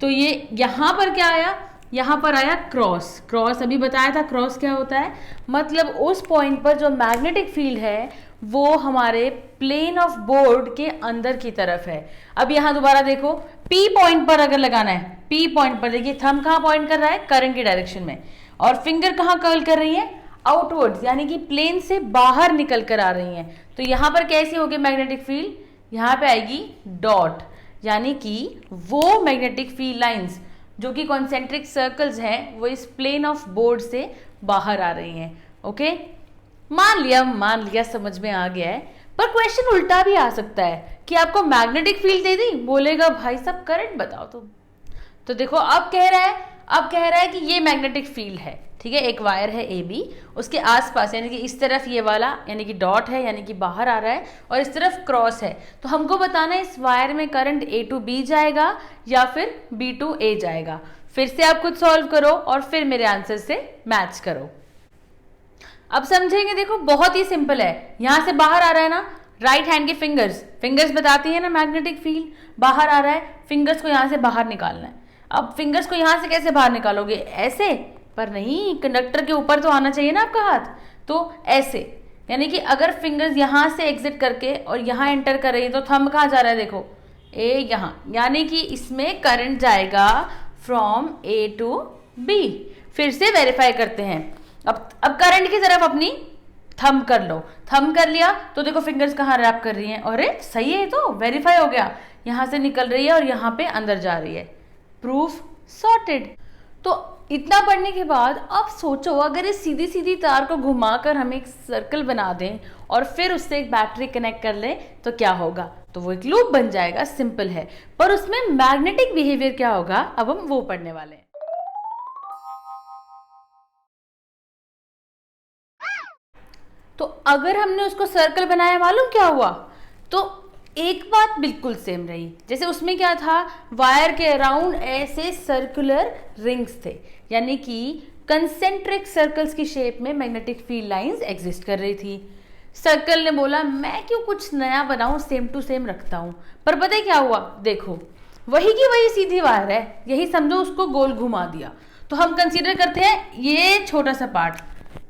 तो ये यहाँ पर क्या आया, यहाँ पर आया क्रॉस। क्रॉस अभी बताया था क्रॉस क्या होता है, मतलब उस पॉइंट पर जो मैग्नेटिक फील्ड है वो हमारे प्लेन ऑफ बोर्ड के अंदर की तरफ है। अब यहाँ दोबारा देखो P पॉइंट पर अगर लगाना है, P पॉइंट पर देखिए थंब कहाँ पॉइंट कर रहा है, करंट की डायरेक्शन में, और फिंगर कहाँ कर्ल कर रही है, आउटवर्ड्स, यानी कि प्लेन से बाहर निकल कर आ रही हैं। तो यहाँ पर कैसी होगी मैग्नेटिक फील्ड, यहाँ पे आएगी डॉट, यानी कि वो मैग्नेटिक फील्ड लाइंस जो कि कॉन्सेंट्रिक सर्कल्स हैं वो इस प्लेन ऑफ बोर्ड से बाहर आ रही हैं। ओके, मान लिया समझ में आ गया है। पर क्वेश्चन उल्टा भी आ सकता है कि आपको मैग्नेटिक फील्ड दे दी, बोलेगा भाई साहब करंट बताओ तुम। तो देखो अब कह रहा है कि ये मैग्नेटिक फील्ड है, ठीक है। एक वायर है AB, उसके आसपास यानी कि इस तरफ ये वाला यानी कि डॉट है, यानी कि बाहर आ रहा है, और इस तरफ क्रॉस है। तो हमको बताना है इस वायर में करंट A to B जाएगा या फिर B to A जाएगा। फिर से आप खुद सॉल्व करो और फिर मेरे आंसर से मैच करो। अब समझेंगे, देखो बहुत ही सिंपल है। यहां से बाहर आ रहा है ना, राइट हैंड के फिंगर्स बताती है ना मैग्नेटिक फील्ड, बाहर आ रहा है, फिंगर्स को यहां से बाहर निकालना है। अब फिंगर्स को यहां से कैसे बाहर निकालोगे, ऐसे, पर नहीं, कंडक्टर के ऊपर तो आना चाहिए ना आपका हाथ, तो ऐसे, यानी कि अगर फिंगर्स यहां से एग्जिट करके और यहां एंटर कर रही है तो थंब कहाँ जा रहा है, देखो A यहां, यानी कि इसमें करंट जाएगा फ्रॉम A to B। फिर से वेरीफाई करते हैं। अब करंट की तरफ अपनी थंब कर लो, थंब कर लिया तो देखो फिंगर्स कहाँ रैप कर रही हैं, अरे सही है, तो वेरीफाई हो गया, यहां से निकल रही है और यहाँ पे अंदर जा रही है, प्रूफ सॉर्टेड। तो इतना पढ़ने के बाद अब सोचो अगर इस सीधी सीधी तार को घुमाकर हम एक सर्कल बना दें और फिर उससे एक बैटरी कनेक्ट कर लें तो क्या होगा, तो वो एक लूप बन जाएगा, सिंपल है। पर उसमें मैग्नेटिक बिहेवियर क्या होगा, अब हम वो पढ़ने वाले हैं। तो अगर हमने उसको सर्कल बनाया, मालूम क्या हुआ, तो एक बात बिल्कुल सेम रही। जैसे उसमें क्या था, वायर के अराउंड ऐसे सर्कुलर रिंग्स थे, यानी कि कंसेंट्रिक सर्कल्स की शेप में मैग्नेटिक फील्ड लाइंस एग्जिस्ट कर रही थी। सर्कल ने बोला मैं क्यों कुछ नया बनाऊं, सेम टू सेम रखता हूं। पर पता है क्या हुआ, देखो वही की वही सीधी वायर है, यही समझो उसको गोल घुमा दिया। तो हम कंसीडर करते हैं ये छोटा सा पार्ट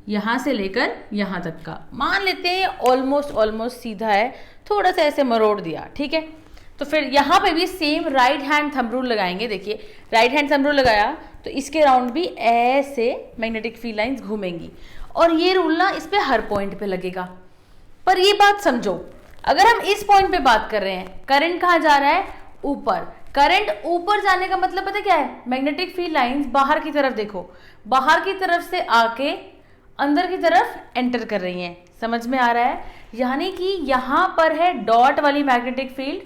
यहाँ से लेकर यहाँ तक का, मान लेते हैं ऑलमोस्ट सीधा है, थोड़ा सा ऐसे मरोड़ दिया, ठीक है। तो फिर यहाँ पे भी same right hand thumb rule लगाएंगे। देखिए राइट हैंड थंब रूल लगाया तो इसके राउंड भी ऐसे मैग्नेटिक फील्ड लाइंस घूमेंगी, और ये रूल ना इस पे हर पॉइंट पे लगेगा। पर ये बात समझो, अगर हम इस पॉइंट पे बात कर रहे हैं, करंट कहाँ जा रहा है, ऊपर। करंट ऊपर जाने का मतलब पता क्या है, मैग्नेटिक फील्ड लाइंस बाहर की तरफ, देखो बाहर की तरफ से आके अंदर की तरफ एंटर कर रही हैं, समझ में आ रहा है। यानी कि यहाँ पर है डॉट वाली मैग्नेटिक फील्ड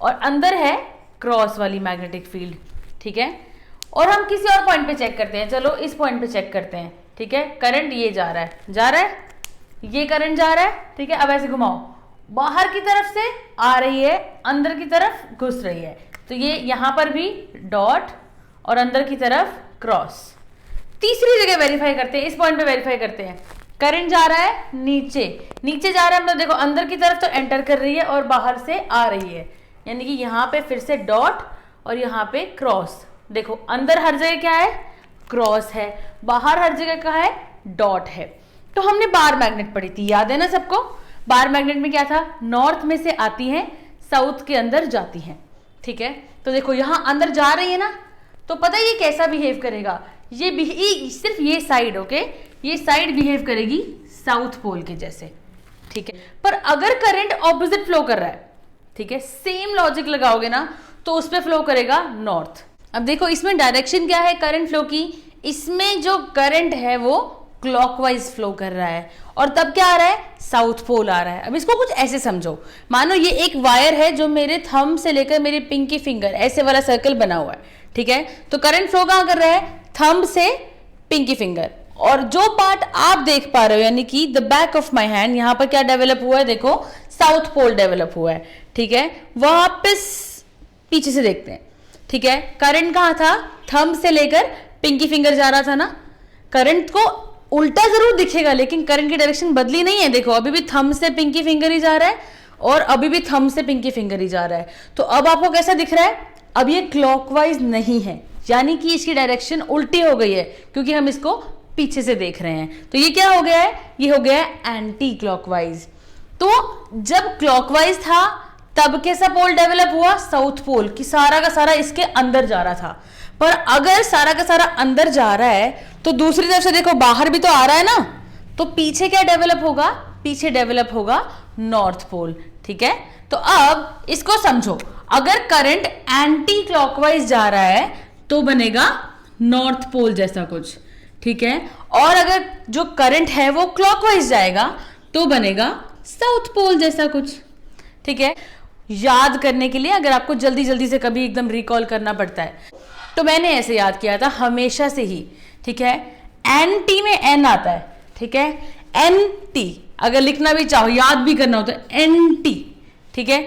और अंदर है क्रॉस वाली मैग्नेटिक फील्ड, ठीक है। और हम किसी और पॉइंट पे चेक करते हैं, चलो इस पॉइंट पे चेक करते हैं, ठीक है। करंट ये जा रहा है, ये करंट जा रहा है, ठीक है। अब ऐसे घुमाओ, बाहर की तरफ से आ रही है, अंदर की तरफ घुस रही है, तो ये यहाँ पर भी डॉट और अंदर की तरफ क्रॉस। तीसरी जगह वेरीफाई करते हैं, इस पॉइंट पे वेरीफाई करते हैं। करंट जा रहा है नीचे जा रहा है, मतलब देखो अंदर की तरफ तो एंटर कर रही है और बाहर से आ रही है, यानी कि यहाँ पे फिर से डॉट और यहाँ पे क्रॉस। देखो अंदर हर जगह क्या है, क्रॉस है, बाहर हर जगह क्या है, डॉट है। तो हमने बार मैग्नेट पढ़ी थी, याद है ना सबको। बार मैग्नेट में क्या था, नॉर्थ में से आती हैं, साउथ के अंदर जाती हैं, ठीक है। तो देखो यहाँ अंदर जा रही है ना, तो पता है ये कैसा बिहेव करेगा, ये सिर्फ ये साइड, ओके, ये साइड बिहेव करेगी साउथ पोल के जैसे, ठीक है। पर अगर करंट ऑपोजिट फ्लो कर रहा है, ठीक है, सेम लॉजिक लगाओगे ना, तो उस पर फ्लो करेगा नॉर्थ। अब देखो इसमें डायरेक्शन क्या है करंट फ्लो की, इसमें जो करंट है वो क्लॉकवाइज फ्लो कर रहा है और तब क्या आ रहा है, साउथ पोल आ रहा है। अब इसको कुछ ऐसे समझो, मानो ये एक वायर है जो मेरे थंब से लेकर मेरी पिंकी फिंगर ऐसे वाला सर्कल बना हुआ है, ठीक है। तो करंट फ्लो कहाँ कर रहा है, थंब से पिंकी फिंगर, और जो पार्ट आप देख पा रहे हो यानी कि the back of my hand, यहां पर क्या डेवलप हुआ है, देखो साउथ पोल डेवलप हुआ है, ठीक है। वापस पीछे से देखते हैं, ठीक है। करंट कहाँ था, थंब से लेकर पिंकी फिंगर जा रहा था ना। करंट को उल्टा जरूर दिखेगा लेकिन करंट की डायरेक्शन बदली नहीं है, देखो अभी भी थंब से पिंकी फिंगर ही जा रहा है और अभी भी थंब से पिंकी फिंगर ही जा रहा है। तो अब आपको कैसा दिख रहा है, अब ये क्लॉकवाइज नहीं है, यानी कि इसकी डायरेक्शन उल्टी हो गई है क्योंकि हम इसको पीछे से देख रहे हैं। तो ये क्या हो गया है, ये हो गया है एंटी क्लॉकवाइज। तो जब क्लॉकवाइज था तब कैसा पोल डेवलप हुआ, साउथ पोल, कि सारा का सारा इसके अंदर जा रहा था। पर अगर सारा का सारा अंदर जा रहा है तो दूसरी तरफ से देखो बाहर भी तो आ रहा है ना, तो पीछे क्या डेवलप होगा, पीछे डेवलप होगा नॉर्थ पोल, ठीक है। तो अब इसको समझो, अगर करंट एंटी क्लॉकवाइज जा रहा है तो बनेगा नॉर्थ पोल जैसा कुछ, ठीक है। और अगर जो करंट है वो क्लॉकवाइज जाएगा तो बनेगा साउथ पोल जैसा कुछ, ठीक है। याद करने के लिए अगर आपको जल्दी जल्दी से कभी एकदम रिकॉल करना पड़ता है तो मैंने ऐसे याद किया था हमेशा से ही, ठीक है। एंटी में एन आता है, ठीक है। एन टी अगर लिखना भी चाहो, याद भी करना हो तो एन टी, ठीक है।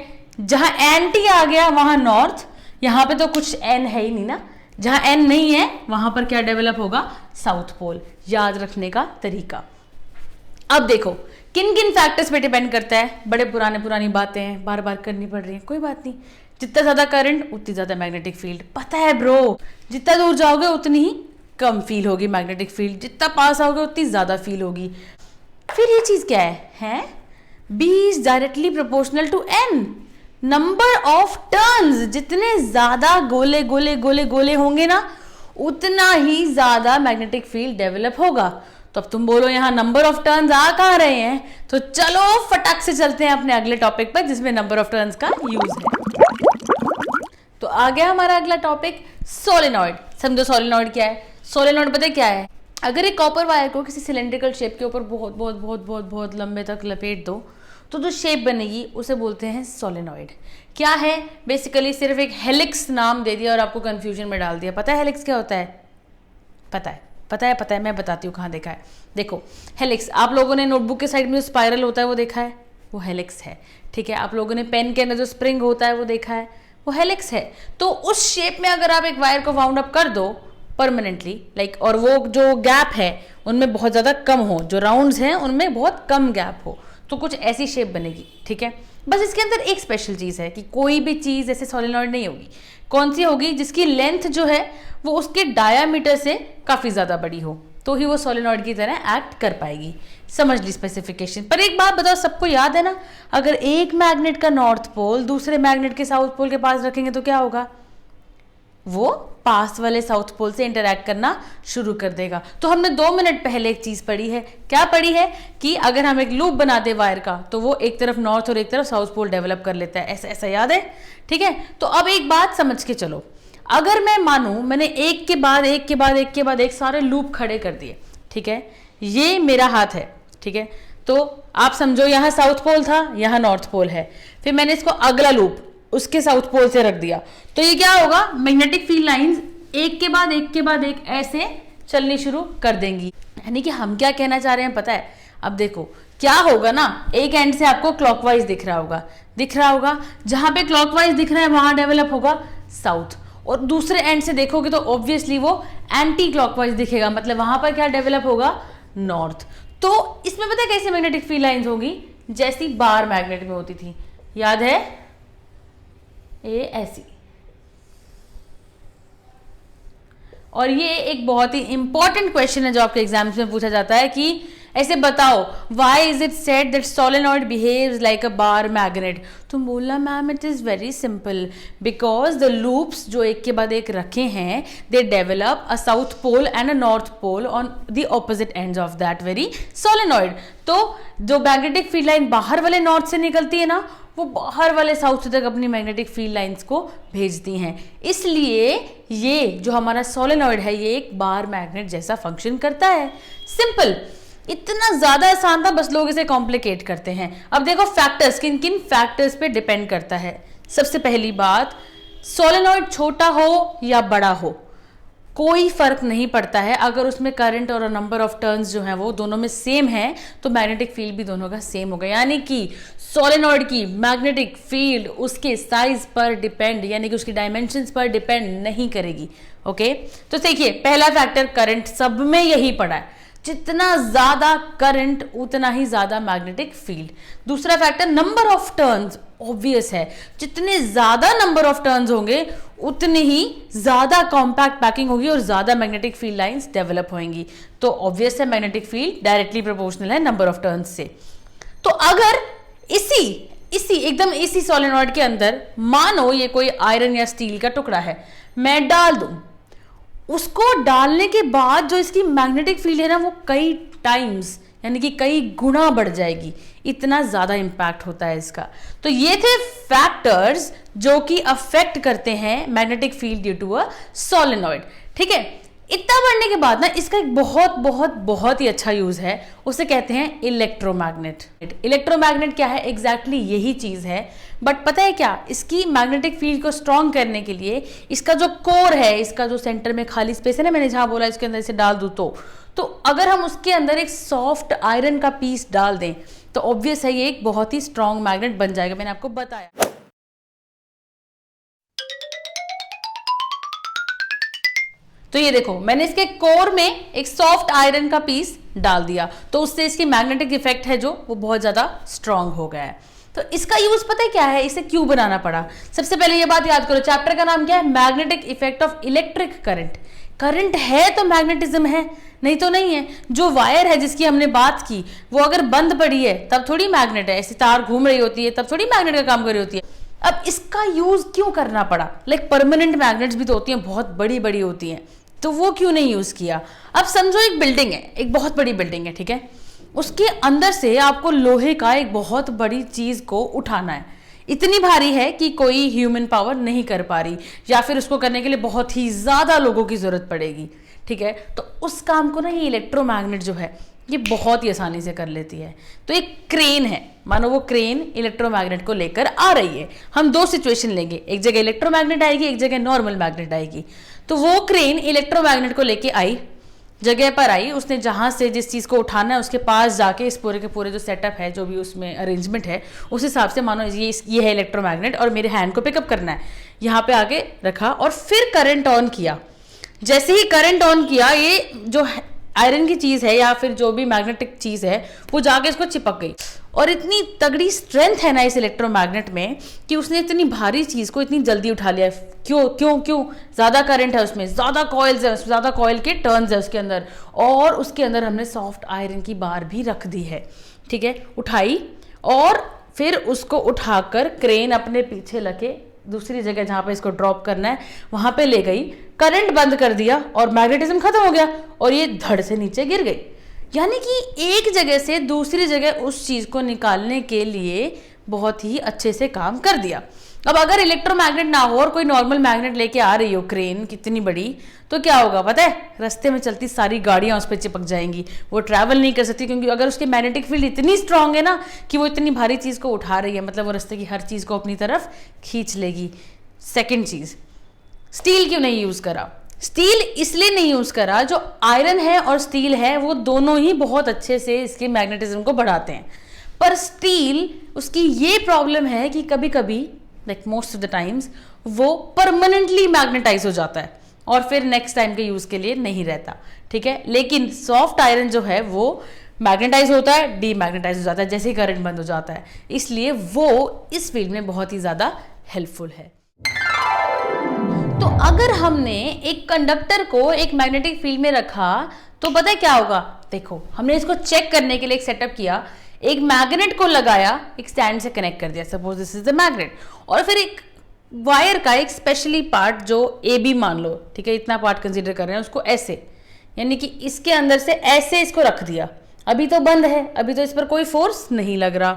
जहां एंटी आ गया वहां नॉर्थ, यहां पे तो कुछ एन है ही नहीं ना, जहां एन नहीं है वहां पर क्या डेवलप होगा, साउथ पोल। याद रखने का तरीका। अब देखो किन किन फैक्टर्स पे डिपेंड करता है, बड़े पुरानी बातें हैं, बार बार करनी पड़ रही है, कोई बात नहीं। जितना ज्यादा करंट उतनी ज्यादा मैग्नेटिक फील्ड, पता है ब्रो, जितना दूर जाओगे उतनी ही कम फील होगी मैग्नेटिक फील्ड, जितना पास आओगे उतनी ज्यादा फील होगी। फिर ये चीज क्या है, B is directly proportional to N, number of turns, जितने ज्यादा गोले गोले गोले गोले होंगे ना उतना ही ज्यादा मैग्नेटिक फील्ड डेवलप होगा। तो अब तुम बोलो यहाँ नंबर ऑफ टर्न्स आ कहाँ रहे हैं, तो चलो फटाक से चलते हैं अपने अगले टॉपिक पर जिसमें नंबर ऑफ टर्न्स का यूज है। तो आ गया हमारा अगला टॉपिक, सोलेनॉइड। समझो सोलेनॉइड क्या है, सोलेनॉइड पता है क्या है, अगर एक कॉपर वायर को किसी सिलेंड्रिकल शेप के ऊपर बहुत बहुत बहुत बहुत बहुत लंबे तक लपेट दो तो जो शेप बनेगी उसे बोलते हैं सोलेनॉइड। क्या है, बेसिकली सिर्फ एक हेलिक्स नाम दे दिया और आपको कंफ्यूजन में डाल दिया। पता है हेलिक्स क्या होता है, पता है, मैं बताती हूँ कहाँ देखा है। देखो हेलिक्स, आप लोगों ने नोटबुक के साइड में जो स्पाइरल होता है वो देखा है, वो हेलिक्स है, ठीक है। आप लोगों ने पेन के अंदर जो स्प्रिंग होता है वो देखा है, वो हेलिक्स है। तो उस शेप में अगर आप एक वायर को वाउंड अप कर दो परमानेंटली, लाइक, और वो जो गैप है उनमें बहुत ज़्यादा कम हो, जो राउंड्स हैं उनमें बहुत कम गैप हो, तो कुछ ऐसी शेप बनेगी, ठीक है। बस इसके अंदर एक स्पेशल चीज़ है कि कोई भी चीज़ ऐसे सोलेनॉइड नहीं होगी। कौन सी होगी, जिसकी लेंथ जो है वो उसके डायामीटर से काफ़ी ज़्यादा बड़ी हो, तो ही वो सोलेनॉइड की तरह एक्ट कर पाएगी। समझ ली स्पेसिफिकेशन। पर एक बात बताओ, सबको याद है ना, अगर एक मैग्नेट का नॉर्थ पोल दूसरे मैग्नेट के साउथ पोल के पास रखेंगे तो क्या होगा, वो पास वाले साउथ पोल से इंटरैक्ट करना शुरू कर देगा। तो हमने 2 मिनट पहले एक चीज पढ़ी है, क्या पढ़ी है, कि अगर हम एक लूप बना दे वायर का तो वो एक तरफ नॉर्थ और एक तरफ साउथ पोल डेवलप कर लेता है, ऐसा ऐसा याद है, ठीक है। तो अब एक बात समझ के चलो, अगर मैं मानूं मैंने एक के बाद एक के बाद एक के बाद एक सारे लूप खड़े कर दिए, ठीक है, ये मेरा हाथ है, ठीक है। तो आप समझो यहाँ साउथ पोल था, यहाँ नॉर्थ पोल है, फिर मैंने इसको अगला लूप उसके साउथ पोल से रख दिया, तो ये क्या होगा, मैग्नेटिक फील्ड लाइंस एक के बाद एक के बाद एक ऐसे चलनी शुरू कर देंगी। यानी कि हम क्या कहना चाह रहे हैं पता है, अब देखो क्या होगा ना, एक एंड से आपको क्लॉकवाइज दिख रहा होगा, जहां पे क्लॉकवाइज दिख रहा है वहां डेवलप होगा साउथ, और दूसरे एंड से देखोगे तो ऑब्वियसली वो एंटी क्लॉकवाइज दिखेगा, मतलब वहां पर क्या डेवलप होगा, नॉर्थ। तो इसमें पता है कैसे मैग्नेटिक फील्ड लाइंस होगी, जैसी बार मैग्नेट में होती थी, याद है, ये ऐसी। और ये एक बहुत ही इंपॉर्टेंट क्वेश्चन है जो आपके एग्जाम्स में पूछा जाता है कि ऐसे बताओ, why is it said that solenoid behaves like a bar magnet? तुम बोलना ma'am it is very simple, because the loops जो एक के बाद एक रखे हैं, they develop a south pole and a north pole on the opposite ends of that very solenoid. तो जो मैग्नेटिक फील्ड लाइन बाहर वाले नॉर्थ से निकलती है ना, वो बाहर वाले साउथ तक अपनी मैग्नेटिक फील्ड लाइंस को भेजती हैं। इसलिए ये जो हमारा सोलेनॉइड है ये एक बार मैग्नेट जैसा फंक्शन करता है। सिंपल, इतना ज्यादा आसान था, बस लोग इसे कॉम्प्लिकेट करते हैं। अब देखो फैक्टर्स, किन किन फैक्टर्स पे डिपेंड करता है। सबसे पहली बात, सोलेनॉइड छोटा हो या बड़ा हो कोई फर्क नहीं पड़ता है। अगर उसमें करंट और नंबर ऑफ टर्न्स जो हैं वो दोनों में सेम है तो मैग्नेटिक फील्ड भी दोनों का सेम होगा। यानी कि सोलेनॉइड की मैग्नेटिक फील्ड उसके साइज पर डिपेंड, यानी कि उसकी डायमेंशंस पर डिपेंड नहीं करेगी। ओके, तो देखिए पहला फैक्टर करंट, सब में यही पड़ा है, जितना ज्यादा करंट उतना ही ज्यादा मैग्नेटिक फील्ड। दूसरा factor number of turns, obvious है, जितने ज्यादा नंबर ऑफ टर्न्स होंगे उतनी ही ज्यादा कॉम्पैक्ट पैकिंग होगी और ज्यादा मैग्नेटिक फील्ड लाइंस डेवलप होंगी। तो ऑब्वियस है मैग्नेटिक फील्ड डायरेक्टली प्रोपोर्शनल है नंबर ऑफ टर्न्स से। तो अगर इसी सोलेनॉइड के अंदर मानो ये कोई आयरन या स्टील का टुकड़ा है, मैं डाल दूं, उसको डालने के बाद जो इसकी मैग्नेटिक फील्ड है ना वो कई टाइम्स यानी कि कई गुना बढ़ जाएगी, इतना ज्यादा इंपैक्ट होता है इसका। तो ये थे फैक्टर्स जो कि अफेक्ट करते हैं magnetic field due to a solenoid. ठीक है, इतना बढ़ने के बाद ना इसका एक बहुत बहुत बहुत ही अच्छा यूज है, उसे कहते हैं इलेक्ट्रोमैग्नेट। इलेक्ट्रोमैग्नेट क्या है? एग्जैक्टली यही चीज है, बट पता है क्या, इसकी मैग्नेटिक फील्ड को स्ट्रॉन्ग करने के लिए इसका जो कोर है, इसका जो सेंटर में खाली स्पेस है ना, मैंने जहां बोला इसके अंदर इसे डाल दूं, तो अगर हम उसके अंदर एक सॉफ्ट आयरन का पीस डाल दें तो ऑब्वियस है ये एक बहुत ही स्ट्रॉन्ग मैग्नेट बन जाएगा। मैंने आपको बताया। तो ये देखो, मैंने इसके कोर में एक सॉफ्ट आयरन का पीस डाल दिया, तो उससे इसकी मैग्नेटिक इफेक्ट है जो वो बहुत ज्यादा स्ट्रांग हो गया है। तो इसका यूज पता है क्या है, इसे क्यों बनाना पड़ा? सबसे पहले ये बात याद करो, चैप्टर का नाम क्या है? Magnetic effect of electric current. Current है तो मैग्नेटिज्म है, नहीं तो नहीं है। जो वायर है जिसकी हमने बात की, वो अगर बंद पड़ी है तब थोड़ी मैग्नेट है, ऐसी तार घूम रही होती है तब थोड़ी मैग्नेट का काम कर रही होती है। अब इसका यूज क्यों करना पड़ा? लाइक परमानेंट मैग्नेट्स भी तो होती हैं, बहुत बड़ी बड़ी होती हैं, तो वो क्यों नहीं यूज किया? अब समझो एक बिल्डिंग है, एक बहुत बड़ी बिल्डिंग है, ठीक है, उसके अंदर से आपको लोहे का एक बहुत बड़ी चीज को उठाना है, इतनी भारी है कि कोई ह्यूमन पावर नहीं कर पा रही, या फिर उसको करने के लिए बहुत ही ज्यादा लोगों की जरूरत पड़ेगी। ठीक है, तो उस काम को ना ये इलेक्ट्रोमैग्नेट जो है ये बहुत ही आसानी से कर लेती है। तो एक क्रेन है, मानो वो क्रेन इलेक्ट्रोमैग्नेट को लेकर आ रही है। हम दो सिचुएशन लेंगे, एक जगह इलेक्ट्रोमैग्नेट आएगी, एक जगह नॉर्मल मैग्नेट आएगी। तो वो क्रेन इलेक्ट्रोमैग्नेट को लेके आई, जगह पर आई, उसने जहां से जिस चीज को उठाना है उसके पास जाके इस पूरे के पूरे जो सेटअप है, जो भी उसमें अरेंजमेंट है, उस हिसाब से मानो ये है इलेक्ट्रोमैग्नेट और मेरे हैंड को पिकअप करना है, यहाँ पे आगे रखा और फिर करंट ऑन किया। जैसे ही करंट ऑन किया, ये जो आयरन की चीज है या फिर जो भी मैग्नेटिक चीज है वो जाके इसको चिपक गई। और इतनी तगड़ी स्ट्रेंथ है ना इस इलेक्ट्रोमैग्नेट में कि उसने इतनी भारी चीज को इतनी जल्दी उठा लिया। क्यों क्यों क्यों? ज्यादा करंट है उसमें, ज्यादा कॉइल्स है, ज्यादा कॉइल के टर्न्स है उसके अंदर, और उसके अंदर हमने सॉफ्ट आयरन की बार भी रख दी है। ठीक है, उठाई और फिर उसको उठाकर क्रेन अपने पीछे लगे दूसरी जगह जहां पे इसको ड्रॉप करना है वहां पे ले गई, करंट बंद कर दिया और मैग्नेटिज्म खत्म हो गया और ये धड़ से नीचे गिर गई। यानी कि एक जगह से दूसरी जगह उस चीज को निकालने के लिए बहुत ही अच्छे से काम कर दिया। अब अगर इलेक्ट्रोमैग्नेट ना हो और कोई नॉर्मल मैग्नेट लेके आ रही हो क्रेन कितनी बड़ी, तो क्या होगा पता है? रास्ते में चलती सारी गाड़ियां उस पर चिपक जाएंगी, वो ट्रैवल नहीं कर सकती, क्योंकि अगर उसकी मैग्नेटिक फील्ड इतनी स्ट्रांग है ना कि वो इतनी भारी चीज को उठा रही है, मतलब वो रास्ते की हर चीज को अपनी तरफ खींच लेगी। सेकेंड चीज, स्टील क्यों नहीं यूज करा? स्टील इसलिए नहीं यूज करा, जो आयरन है और स्टील है वो दोनों ही बहुत अच्छे से इसके मैग्नेटिज्म को बढ़ाते हैं, पर स्टील उसकी ये प्रॉब्लम है कि कभी कभी like most of the times वो परमानेंटली मैग्नेटाइज हो जाता है और फिर नेक्स्ट टाइम के यूज के लिए नहीं रहता। ठीक है, लेकिन सॉफ्ट आयरन जो है वो मैग्नेटाइज होता है, डीमैग्नेटाइज हो जाता है जैसे ही करंट बंद हो जाता है, इसलिए वो इस फील्ड में बहुत ही ज्यादा हेल्पफुल है। तो अगर हमने एक कंडक्टर को एक मैग्नेटिक फील्ड में रखा तो पता है क्या होगा? देखो हमने इसको चेक करने के लिए एक सेटअप किया, एक मैग्नेट को लगाया, एक स्टैंड से कनेक्ट कर दिया, suppose this is the magnet, और फिर एक वायर का एक स्पेशली पार्ट जो ए बी मान लो, ठीक है, इतना पार्ट कंसीडर कर रहे हैं उसको, ऐसे यानी कि इसके अंदर से ऐसे इसको रख दिया। अभी तो बंद है, अभी तो इस पर कोई फोर्स नहीं लग रहा।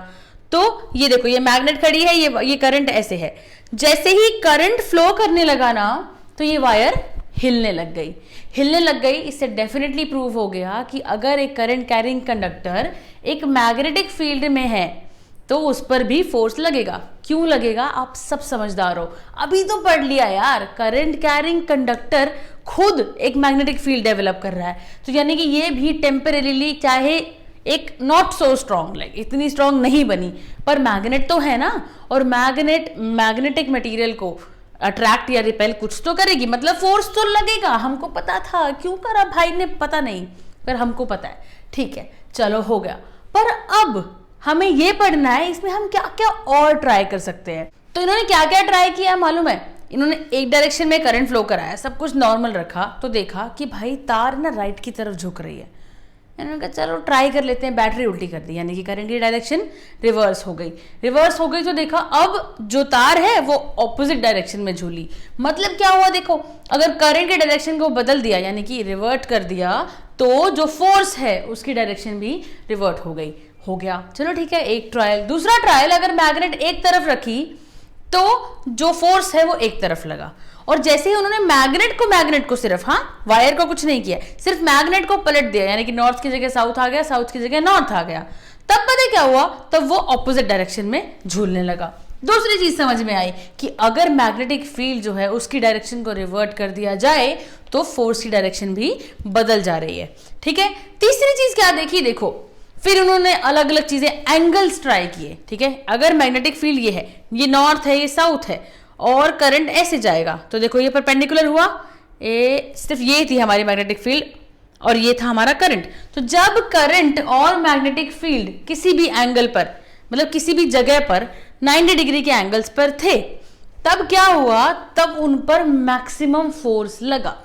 तो ये देखो ये मैग्नेट खड़ी है, ये करंट ऐसे है। जैसे ही करंट फ्लो करने लगा ना तो ये वायर हिलने लग गई, हिलने लग गई। इससे डेफिनेटली प्रूव हो गया कि अगर एक करंट कैरिंग कंडक्टर एक मैग्नेटिक फील्ड में है तो उस पर भी फोर्स लगेगा। क्यों लगेगा, आप सब समझदार हो, अभी तो पढ़ लिया यार। करंट कैरिंग कंडक्टर खुद एक मैग्नेटिक फील्ड डेवलप कर रहा है, तो यानी कि ये भी टेम्परेरीली, चाहे एक नॉट सो स्ट्रॉन्ग, लाइक इतनी स्ट्रॉन्ग नहीं बनी, पर मैग्नेट तो है ना, और मैग्नेटिक मटेरियल को अट्रैक्ट या रिपेल कुछ तो करेगी, मतलब फोर्स तो लगेगा। हमको पता था, क्यों करा भाई ने पता नहीं, पर हमको पता है। ठीक है, चलो हो गया। पर अब हमें ये पढ़ना है इसमें हम क्या क्या और ट्राई कर सकते हैं। तो इन्होंने क्या क्या ट्राई किया मालूम है? इन्होंने एक डायरेक्शन में करंट फ्लो कराया, सब कुछ नॉर्मल रखा, तो देखा कि भाई तार ना राइट की तरफ झुक रही है। इन्होंने कहा चलो ट्राई कर लेते हैं, बैटरी उल्टी कर दी, यानी कि करंट की डायरेक्शन रिवर्स हो गई। रिवर्स हो गई तो देखा अब जो तार है वो ऑपोजिट डायरेक्शन में झूली। मतलब क्या हुआ, देखो अगर करंट के डायरेक्शन को बदल दिया यानी कि रिवर्ट कर दिया, तो जो फोर्स है उसकी डायरेक्शन भी रिवर्ट हो गई। हो गया, चलो ठीक है, एक ट्रायल। दूसरा ट्रायल, अगर मैग्नेट एक तरफ रखी तो जो फोर्स है वो एक तरफ लगा, और जैसे ही उन्होंने मैग्नेट को सिर्फ, हाँ वायर को कुछ नहीं किया, सिर्फ मैग्नेट को पलट दिया, यानी कि नॉर्थ की जगह साउथ आ गया, साउथ की जगह नॉर्थ आ गया, तब पता क्या हुआ, तब वो ऑपोजिट डायरेक्शन में झूलने लगा। दूसरी चीज समझ में आई कि अगर मैग्नेटिक फील्ड जो है उसकी डायरेक्शन को रिवर्ट कर दिया जाए तो फोर्स की डायरेक्शन भी बदल जा रही है। ठीक है, तीसरी चीज क्या देखी, देखो फिर उन्होंने अलग अलग चीजें, एंगल्स ट्राई किए। ठीक है, अगर मैग्नेटिक फील्ड ये है, ये नॉर्थ है, ये साउथ है, और करंट ऐसे जाएगा, तो देखो ये परपेंडिकुलर हुआ, सिर्फ ये थी हमारी मैग्नेटिक फील्ड और ये था हमारा करंट। तो जब करंट और मैग्नेटिक फील्ड किसी भी एंगल पर, मतलब किसी भी जगह पर 90 डिग्री के एंगल्स पर थे, तब क्या हुआ, तब उन पर मैक्सिमम फोर्स लगा।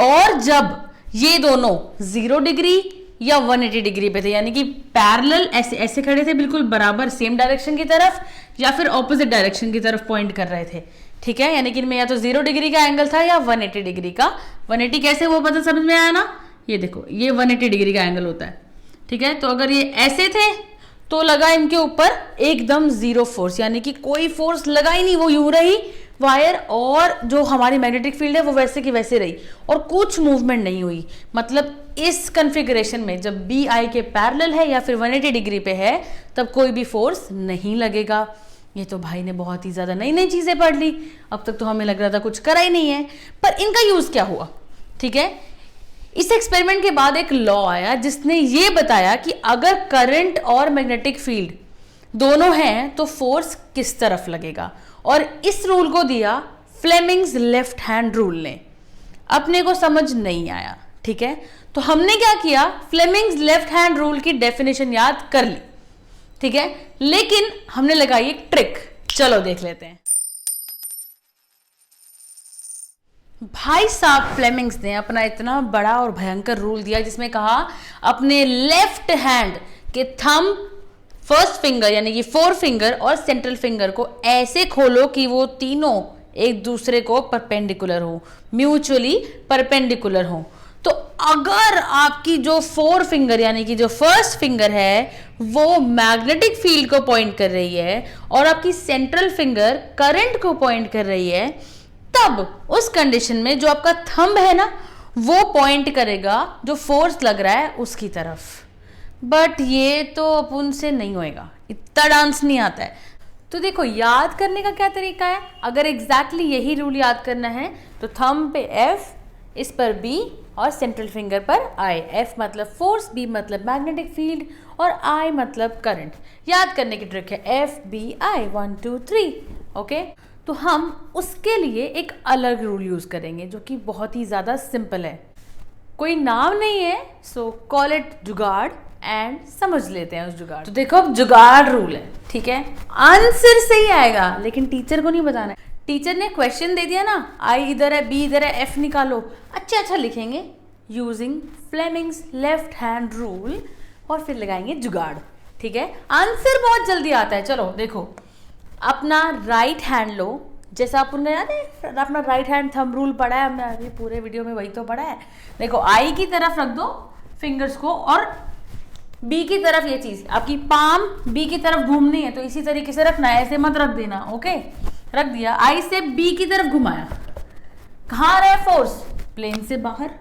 और जब ये दोनों 0 डिग्री या 180 डिग्री पे थे, यानी कि पैरेलल ऐसे ऐसे खड़े थे, बिल्कुल बराबर सेम डायरेक्शन की तरफ, या फिर ऑपोजिट डायरेक्शन की तरफ पॉइंट कर रहे थे। ठीक है, यानी कि इनमें या तो 0 डिग्री का एंगल था या 180 डिग्री का। 180 कैसे वो पता समझ में आया ना, ये देखो ये 180 डिग्री का एंगल होता है। ठीक है, तो अगर ये ऐसे थे तो लगा इनके ऊपर एकदम 0 फोर्स, यानी कि कोई फोर्स लगा ही नहीं, वो यूं रही वायर, और जो हमारी मैग्नेटिक फील्ड है वो वैसे की वैसे रही, और कुछ मूवमेंट नहीं हुई। मतलब इस कॉन्फ़िगरेशन में जब बी आई के पैरेलल है या फिर 180 डिग्री पे है, तब कोई भी फोर्स नहीं लगेगा। ये तो भाई ने बहुत ही ज्यादा नई नई चीजें पढ़ ली, अब तक तो हमें लग रहा था कुछ करा ही नहीं है। पर इनका यूज क्या हुआ, ठीक है, इस एक्सपेरिमेंट के बाद एक लॉ आया जिसने ये बताया कि अगर करंट और मैग्नेटिक फील्ड दोनों हैं तो फोर्स किस तरफ लगेगा, और इस रूल को दिया फ्लेमिंग्स लेफ्ट हैंड रूल ने। अपने को समझ नहीं आया, ठीक है, तो हमने क्या किया, फ्लेमिंग्स लेफ्ट हैंड रूल की डेफिनेशन याद कर ली। ठीक है, लेकिन हमने लगाई एक ट्रिक, चलो देख लेते हैं। भाई साहब फ्लेमिंग्स ने अपना इतना बड़ा और भयंकर रूल दिया जिसमें कहा अपने लेफ्ट हैंड के थंब, फर्स्ट फिंगर यानी कि 4 फिंगर और सेंट्रल फिंगर को ऐसे खोलो कि वो तीनों एक दूसरे को परपेंडिकुलर हो, म्यूचुअली परपेंडिकुलर हो। तो अगर आपकी जो 4 फिंगर यानी कि जो फर्स्ट फिंगर है वो मैग्नेटिक फील्ड को पॉइंट कर रही है और आपकी सेंट्रल फिंगर करंट को पॉइंट कर रही है, तब उस कंडीशन में जो आपका थंब है ना वो पॉइंट करेगा जो फोर्स लग रहा है उसकी तरफ। बट ये तो अपन से नहीं होएगा, इतना डांस नहीं आता है। तो देखो याद करने का क्या तरीका है, अगर एग्जैक्टली यही रूल याद करना है तो थंब पे F, इस पर B और सेंट्रल फिंगर पर I। F मतलब फोर्स, B मतलब मैग्नेटिक फील्ड और I मतलब करंट। याद करने की ट्रिक है FBI 1 2 3। ओके, तो हम उसके लिए एक अलग रूल यूज करेंगे जो कि बहुत ही ज्यादा सिंपल है, कोई नाम नहीं है, सो कॉल इट जुगाड़ एंड समझ लेते हैं उस जुगाड़। तो देखो अब जुगाड़ रूल है, ठीक है, आंसर सही आएगा लेकिन टीचर को नहीं बताना है। टीचर ने क्वेश्चन दे दिया ना, आई इधर है, बी इधर है, एफ निकालो, अच्छा लिखेंगे, using Fleming's left hand rule, और फिर लगाएंगे जुगाड़। ठीक है, आंसर बहुत जल्दी आता है। चलो देखो, अपना राइट हैंड लो, जैसा अपन याद है अपना राइट हैंड थंब रूल पढ़ा है हमने अभी पूरे वीडियो में, वही तो पढ़ा है। देखो आई की तरफ रख दो फिंगर्स को, और बी की तरफ ये चीज आपकी पाम बी की तरफ घूमनी है, तो इसी तरीके से रखना है, ऐसे मत रख देना। ओके, रख दिया, आई से बी की तरफ घुमाया, कहाँ रहे फोर्स, प्लेन से बाहर।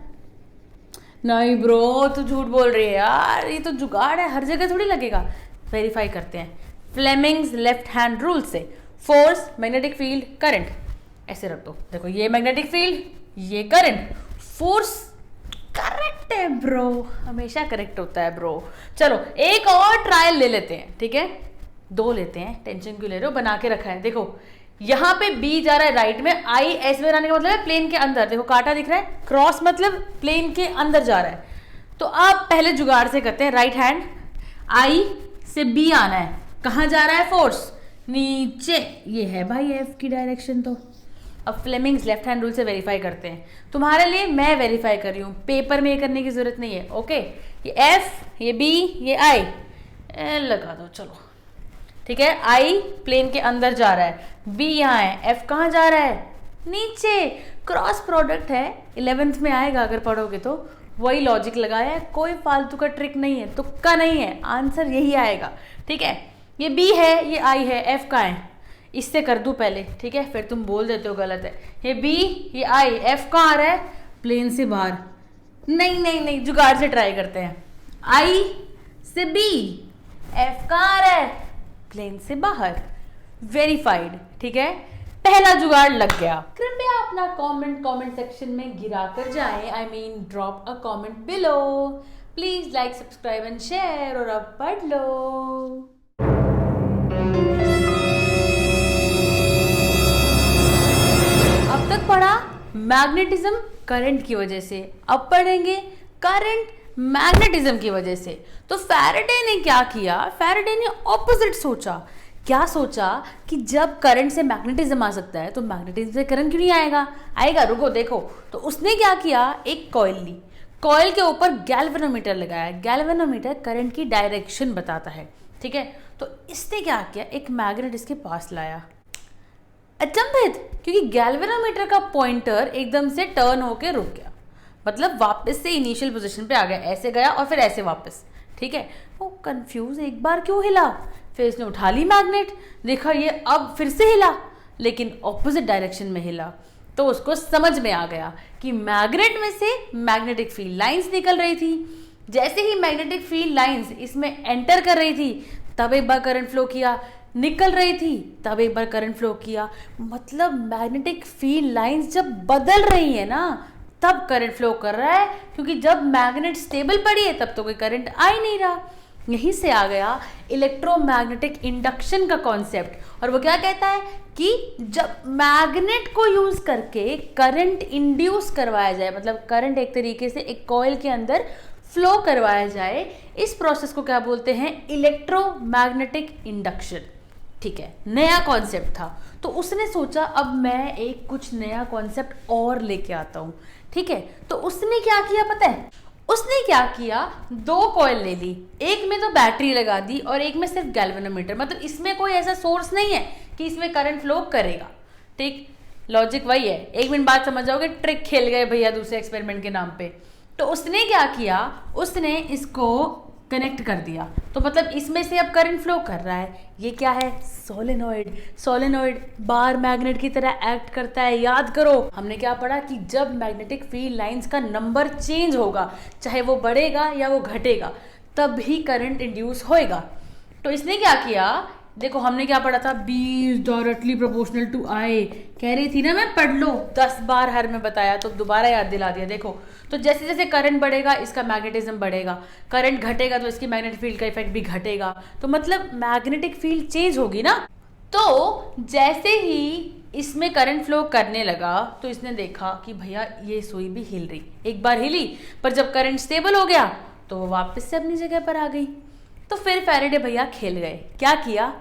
नहीं ब्रो, तू झूठ बोल रही है यार, ये तो जुगाड़ है, हर जगह थोड़ी लगेगा। वेरीफाई करते हैं फ्लेमिंग्स लेफ्ट हैंड रूल से। फोर्स, मैग्नेटिक फील्ड, करंट, ऐसे रख दो। देखो ये मैग्नेटिक फील्ड, ये करंट, फोर्स करेक्ट है ब्रो, हमेशा करेक्ट होता है ब्रो। चलो एक और ट्रायल ले लेते हैं, ठीक है, 2 लेते हैं, टेंशन क्यों ले रहे हो, बना के रखा है। देखो यहाँ पे बी जा रहा है राइट में, आई एस में आने का मतलब है प्लेन के अंदर, देखो कांटा दिख रहा है, क्रॉस मतलब प्लेन के अंदर जा रहा है। तो आप पहले जुगाड़ से करते हैं, राइट हैंड, आई से बी आना है, कहाँ जा रहा है फोर्स, नीचे, ये है भाई एफ की डायरेक्शन। तो अब फ्लेमिंग्स लेफ्ट हैंड रूल से वेरीफाई करते हैं, तुम्हारे लिए मैं वेरीफाई कर रही हूँ, पेपर में ये करने की जरूरत नहीं है। ओके, ये एफ, ये बी, ये आई, लगा दो। चलो ठीक है, आई प्लेन के अंदर जा रहा है, बी यहाँ है, एफ कहाँ जा रहा है, नीचे, क्रॉस प्रोडक्ट है, 11th में आएगा अगर पढ़ोगे तो। वही लॉजिक लगाया है, कोई फालतू का ट्रिक नहीं है, तुक्का नहीं है, आंसर यही आएगा। ठीक है, ये बी है, ये आई है, एफ कहाँ है, इससे कर दूं पहले, ठीक है, फिर तुम बोल देते हो गलत है। ये बी, ये आई, एफ कहाँ आ रहा है, प्लेन से बाहर। नहीं नहीं नहीं, जुगाड़ से ट्राई करते हैं, आई से बी, एफ कहाँ आ रहा है, प्लेन से बाहर। वेरीफाइड, ठीक है, पहला जुगाड़ लग गया। कृपया अपना कमेंट सेक्शन में गिरा कर जाएं, I mean drop a comment below. Please like, subscribe and share, और अब पढ़ लो। अब तक पढ़ा मैग्नेटिज्म करंट की वजह से, अब पढ़ेंगे करंट मैग्नेटिज्म की वजह से। तो फैराडे ने क्या किया, फैराडे ने ऑपोजिट सोचा। क्या सोचा कि जब करंट से मैग्नेटिज्म आ सकता है तो मैग्नेटिज्म से करंट क्यों नहीं आएगा, आएगा, रुको देखो। तो उसने क्या किया, एक कॉइल ली, कॉइल के ऊपर गैल्वेनोमीटर लगाया। गैल्वेनोमीटर करंट की डायरेक्शन बताता है, ठीक है। तो इसने क्या किया, एक मैग्नेट इसके पास लाया। अचंभित, क्योंकि गैल्वेनोमीटर का पॉइंटर एकदम से टर्न होके रुक गया, मतलब वापस से इनिशियल पोजीशन पे आ गया, ऐसे गया और फिर ऐसे वापस, ठीक है। वो कंफ्यूज, एक बार क्यों हिला, फिर इसने उठा ली मैग्नेट, देखा ये अब फिर से हिला, लेकिन ऑपोजिट डायरेक्शन में हिला। तो उसको समझ में आ गया कि मैग्नेट में से मैग्नेटिक फील्ड लाइंस निकल रही थी। जैसे ही मैग्नेटिक फील्ड लाइंस इसमें एंटर कर रही थी तब एक बार करंट फ्लो किया, निकल रही थी तब एक बार करंट फ्लो किया। मतलब मैग्नेटिक फील्ड लाइंस जब बदल रही है ना तब करंट फ्लो कर रहा है, क्योंकि जब मैग्नेट स्टेबल पड़ी है तब तो कोई करंट आ ही नहीं रहा। यहीं से आ गया इलेक्ट्रोमैग्नेटिक इंडक्शन का कॉन्सेप्ट। और वो क्या कहता है कि जब मैग्नेट को यूज करके करंट इंड्यूस करवाया जाए, मतलब करंट एक तरीके से एक कॉइल के अंदर फ्लो करवाया जाए, इस प्रोसेस को क्या बोलते हैं, इलेक्ट्रोमैग्नेटिक इंडक्शन। ठीक है, नया कॉन्सेप्ट था, तो उसने सोचा अब मैं एक कुछ नया कॉन्सेप्ट और लेके आता हूँ, ठीक है। तो उसने क्या किया पता है, उसने क्या किया, 2 कॉइल ले ली, एक में तो बैटरी लगा दी और एक में सिर्फ गैल्वेनोमीटर। मतलब इसमें कोई ऐसा सोर्स नहीं है कि इसमें करंट फ्लो करेगा, ठीक, लॉजिक वही है। 1 मिनट बाद समझ जाओगे, ट्रिक खेल गए भैया दूसरे एक्सपेरिमेंट के नाम पे। तो उसने क्या किया, उसने इसको कनेक्ट कर दिया, तो मतलब इसमें से अब करंट फ्लो कर रहा है। ये क्या है, सोलेनॉइड। सोलेनॉइड बार मैग्नेट की तरह एक्ट करता है। याद करो हमने क्या पढ़ा कि जब मैग्नेटिक फील्ड लाइंस का नंबर चेंज होगा, चाहे वो बढ़ेगा या वो घटेगा, तब ही करंट इंड्यूस होएगा। तो इसने क्या किया, देखो हमने क्या पढ़ा था, B is directly proportional to I, कह रही थी ना मैं, पढ़ लो, 10 बार हर में बताया, तो दोबारा याद दिला दिया। देखो तो जैसे जैसे करंट बढ़ेगा इसका मैग्नेटिज्म बढ़ेगा, करंट घटेगा तो इसकी मैग्नेटिक फील्ड का इफेक्ट भी घटेगा, तो मतलब मैग्नेटिक फील्ड चेंज होगी ना। तो जैसे ही इसमें करंट फ्लो करने लगा तो इसने देखा कि भैया ये सुई भी हिल रही, एक बार हिली, पर जब करंट स्टेबल हो गया तो वो वापस से अपनी जगह पर आ गई। तो फिर फैराडे भैया खेल गए, क्या किया,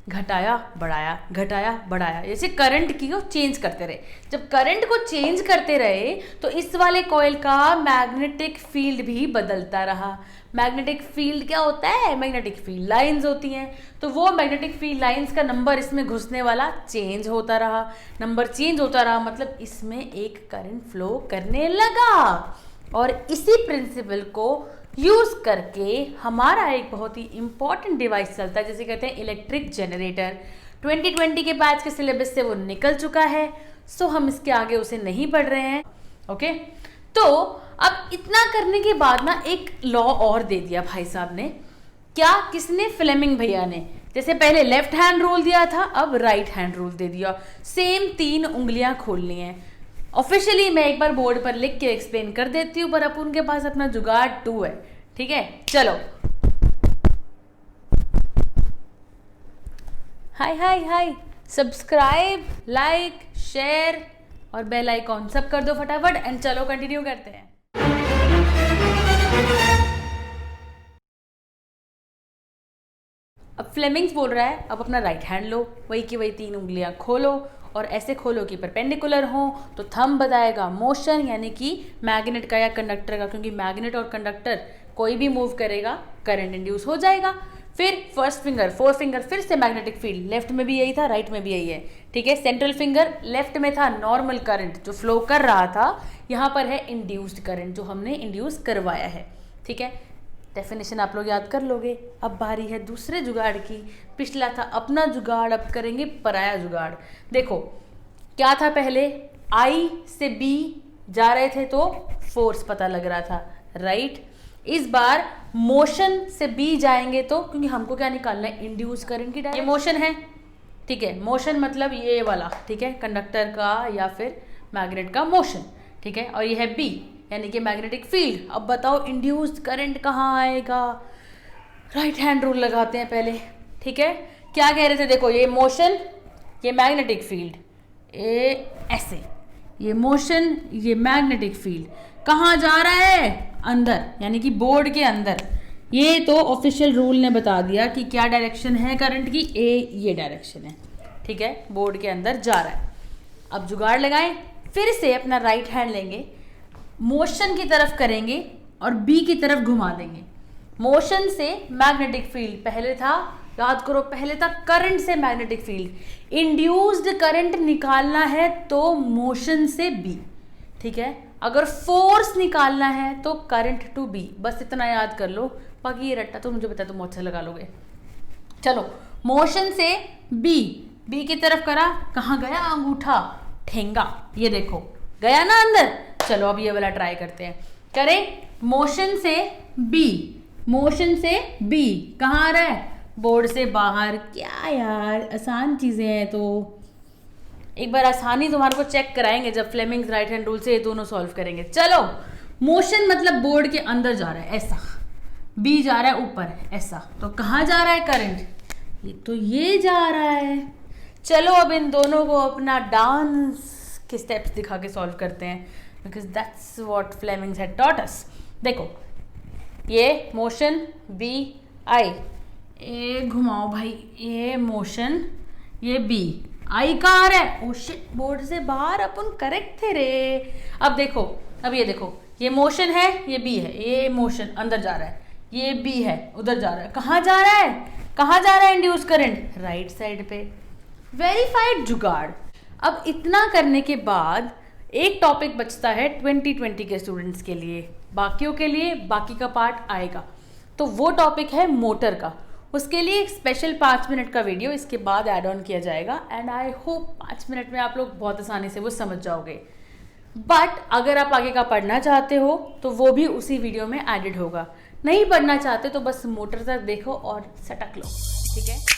घटाया बढ़ाया, घटाया बढ़ाया, जैसे करंट की को चेंज करते रहे। जब करंट को चेंज करते रहे तो इस वाले कॉइल का मैग्नेटिक फील्ड भी बदलता रहा। मैग्नेटिक फील्ड क्या होता है? मैग्नेटिक फील्ड लाइंस होती हैं। तो वो मैग्नेटिक फील्ड लाइंस का नंबर इसमें घुसने वाला चेंज होता रहा। नंबर चेंज होता रहा मतलब इसमें एक करंट फ्लो करने लगा। और इसी प्रिंसिपल को यूज करके हमारा एक बहुत ही इंपॉर्टेंट डिवाइस चलता है, जिसे कहते हैं इलेक्ट्रिक जनरेटर। 2020 के बैच के सिलेबस से वो निकल चुका है, सो हम इसके आगे उसे नहीं पढ़ रहे हैं। ओके, तो अब इतना करने के बाद ना एक लॉ और दे दिया भाई साहब ने। क्या? किसने? फ्लेमिंग भैया ने। जैसे पहले लेफ्ट हैंड रूल दिया था, अब राइट हैंड रूल दे दिया। सेम 3 उंगलियां खोलनी है। ऑफिशियली मैं एक बार बोर्ड पर लिख के एक्सप्लेन कर देती हूँ, पर अब उनके पास अपना जुगाड़ 2 है। ठीक है, चलो। हाय हाय हाय, सब्सक्राइब, लाइक, शेयर और बेल आइकॉन सब कर दो फटाफट। एंड चलो कंटिन्यू करते हैं। अब फ्लेमिंग्स बोल रहा है अब अपना राइट हैंड लो, वही की वही 3 उंगलियां खोलो और ऐसे खोलो कि परपेंडिकुलर हो। तो थंब बताएगा मोशन, यानी कि मैग्नेट का या कंडक्टर का, क्योंकि मैग्नेट और कंडक्टर कोई भी मूव करेगा करंट इंड्यूस हो जाएगा। फिर फर्स्ट फिंगर, 4 फिंगर फिर से मैग्नेटिक फील्ड, लेफ्ट में भी यही था, राइट में भी यही है। ठीक है, सेंट्रल फिंगर लेफ्ट में था नॉर्मल करंट जो फ्लो कर रहा था, यहाँ पर है इंड्यूस्ड करंट जो हमने इंड्यूस करवाया है। ठीक है, डेफिनेशन आप लोग याद कर लोगे। अब बारी है दूसरे जुगाड़ की। पिछला था अपना जुगाड़, अब करेंगे पराया जुगाड़। देखो क्या था, पहले आई से बी जा रहे थे तो फोर्स पता लग रहा था, राइट। इस बार मोशन से बी जाएंगे तो, क्योंकि हमको क्या निकालना है? इंड्यूस करंट की डायरेक्शन। ये मोशन है, ठीक है। मोशन मतलब ये वाला, ठीक है, कंडक्टर का या फिर मैग्नेट का मोशन। ठीक है, और ये है बी यानी कि मैग्नेटिक फील्ड। अब बताओ इंड्यूस्ड करंट कहाँ आएगा? राइट हैंड रूल लगाते हैं पहले। ठीक है, क्या कह रहे थे? देखो ये मोशन, ये मैग्नेटिक फील्ड, ये ऐसे, ये मोशन, ये मैग्नेटिक फील्ड कहाँ जा रहा है? अंदर, यानी कि बोर्ड के अंदर। ये तो ऑफिशियल रूल ने बता दिया कि क्या डायरेक्शन है करंट की, ये डायरेक्शन है। ठीक है, बोर्ड के अंदर जा रहा है। अब जुगाड़ लगाएं, फिर से अपना राइट हैंड लेंगे, मोशन की तरफ करेंगे और बी की तरफ घुमा देंगे। मोशन से मैग्नेटिक फील्ड पहले था, याद करो पहले था करंट से मैग्नेटिक फील्ड। इंड्यूस्ड करंट निकालना है तो मोशन से बी। ठीक है, अगर फोर्स निकालना है तो करंट टू बी। बस इतना याद कर लो, बाकी ये रट्टा तो मुझे पता तुम अच्छा लगा लोगे। चलो, मोशन से बी की तरफ करा, कहाँ गया? अंगूठा, ठेंगा, ये देखो गया ना अंदर। चलो अब ये वाला ट्राई करते हैं। करें, मोशन से बी कहाँ आ रहा है? बोर्ड से बाहर। क्या यार, आसान चीजें हैं। तो एक बार आसानी तुम्हारे को चेक कराएंगे जब फ्लेमिंग्स राइट हैंड रूल से ये दोनों सॉल्व करेंगे। चलो, मोशन मतलब बोर्ड के अंदर जा रहा है ऐसा, बी जा रहा है ऊपर ऐसा, तो कहाँ जा रहा है करंट? ये तो ये जा रहा है। चलो अब इन दोनों को अपना डांस के स्टेप्स दिखा के सॉल्व करते हैं, because that's what Fleming's had taught us. देखो ये मोशन बी आई, ए घुमाओ भाई, ये मोशन, ये बी, आई कहाँ आ रहा है? ओ शिट, बोर्ड से बाहर। अपन करेक्ट थे रे। अब देखो, अब ये देखो, ये मोशन है, ये बी है, ये मोशन अंदर जा रहा है, ये बी है उधर जा रहा है। कहाँ जा रहा है? कहाँ जा रहा है इंड्यूस करंट? राइट साइड पे। वेरीफाइड जुगाड़। अब इतना करने के बाद एक टॉपिक बचता है 2020 के स्टूडेंट्स के लिए, बाकियों के लिए बाकी का पार्ट आएगा। तो वो टॉपिक है मोटर का। उसके लिए एक स्पेशल 5 मिनट का वीडियो इसके बाद ऐड ऑन किया जाएगा, एंड आई होप 5 मिनट में आप लोग बहुत आसानी से वो समझ जाओगे। बट अगर आप आगे का पढ़ना चाहते हो तो वो भी उसी वीडियो में एडेड होगा। नहीं पढ़ना चाहते तो बस मोटर तक देखो और सटक लो। ठीक है।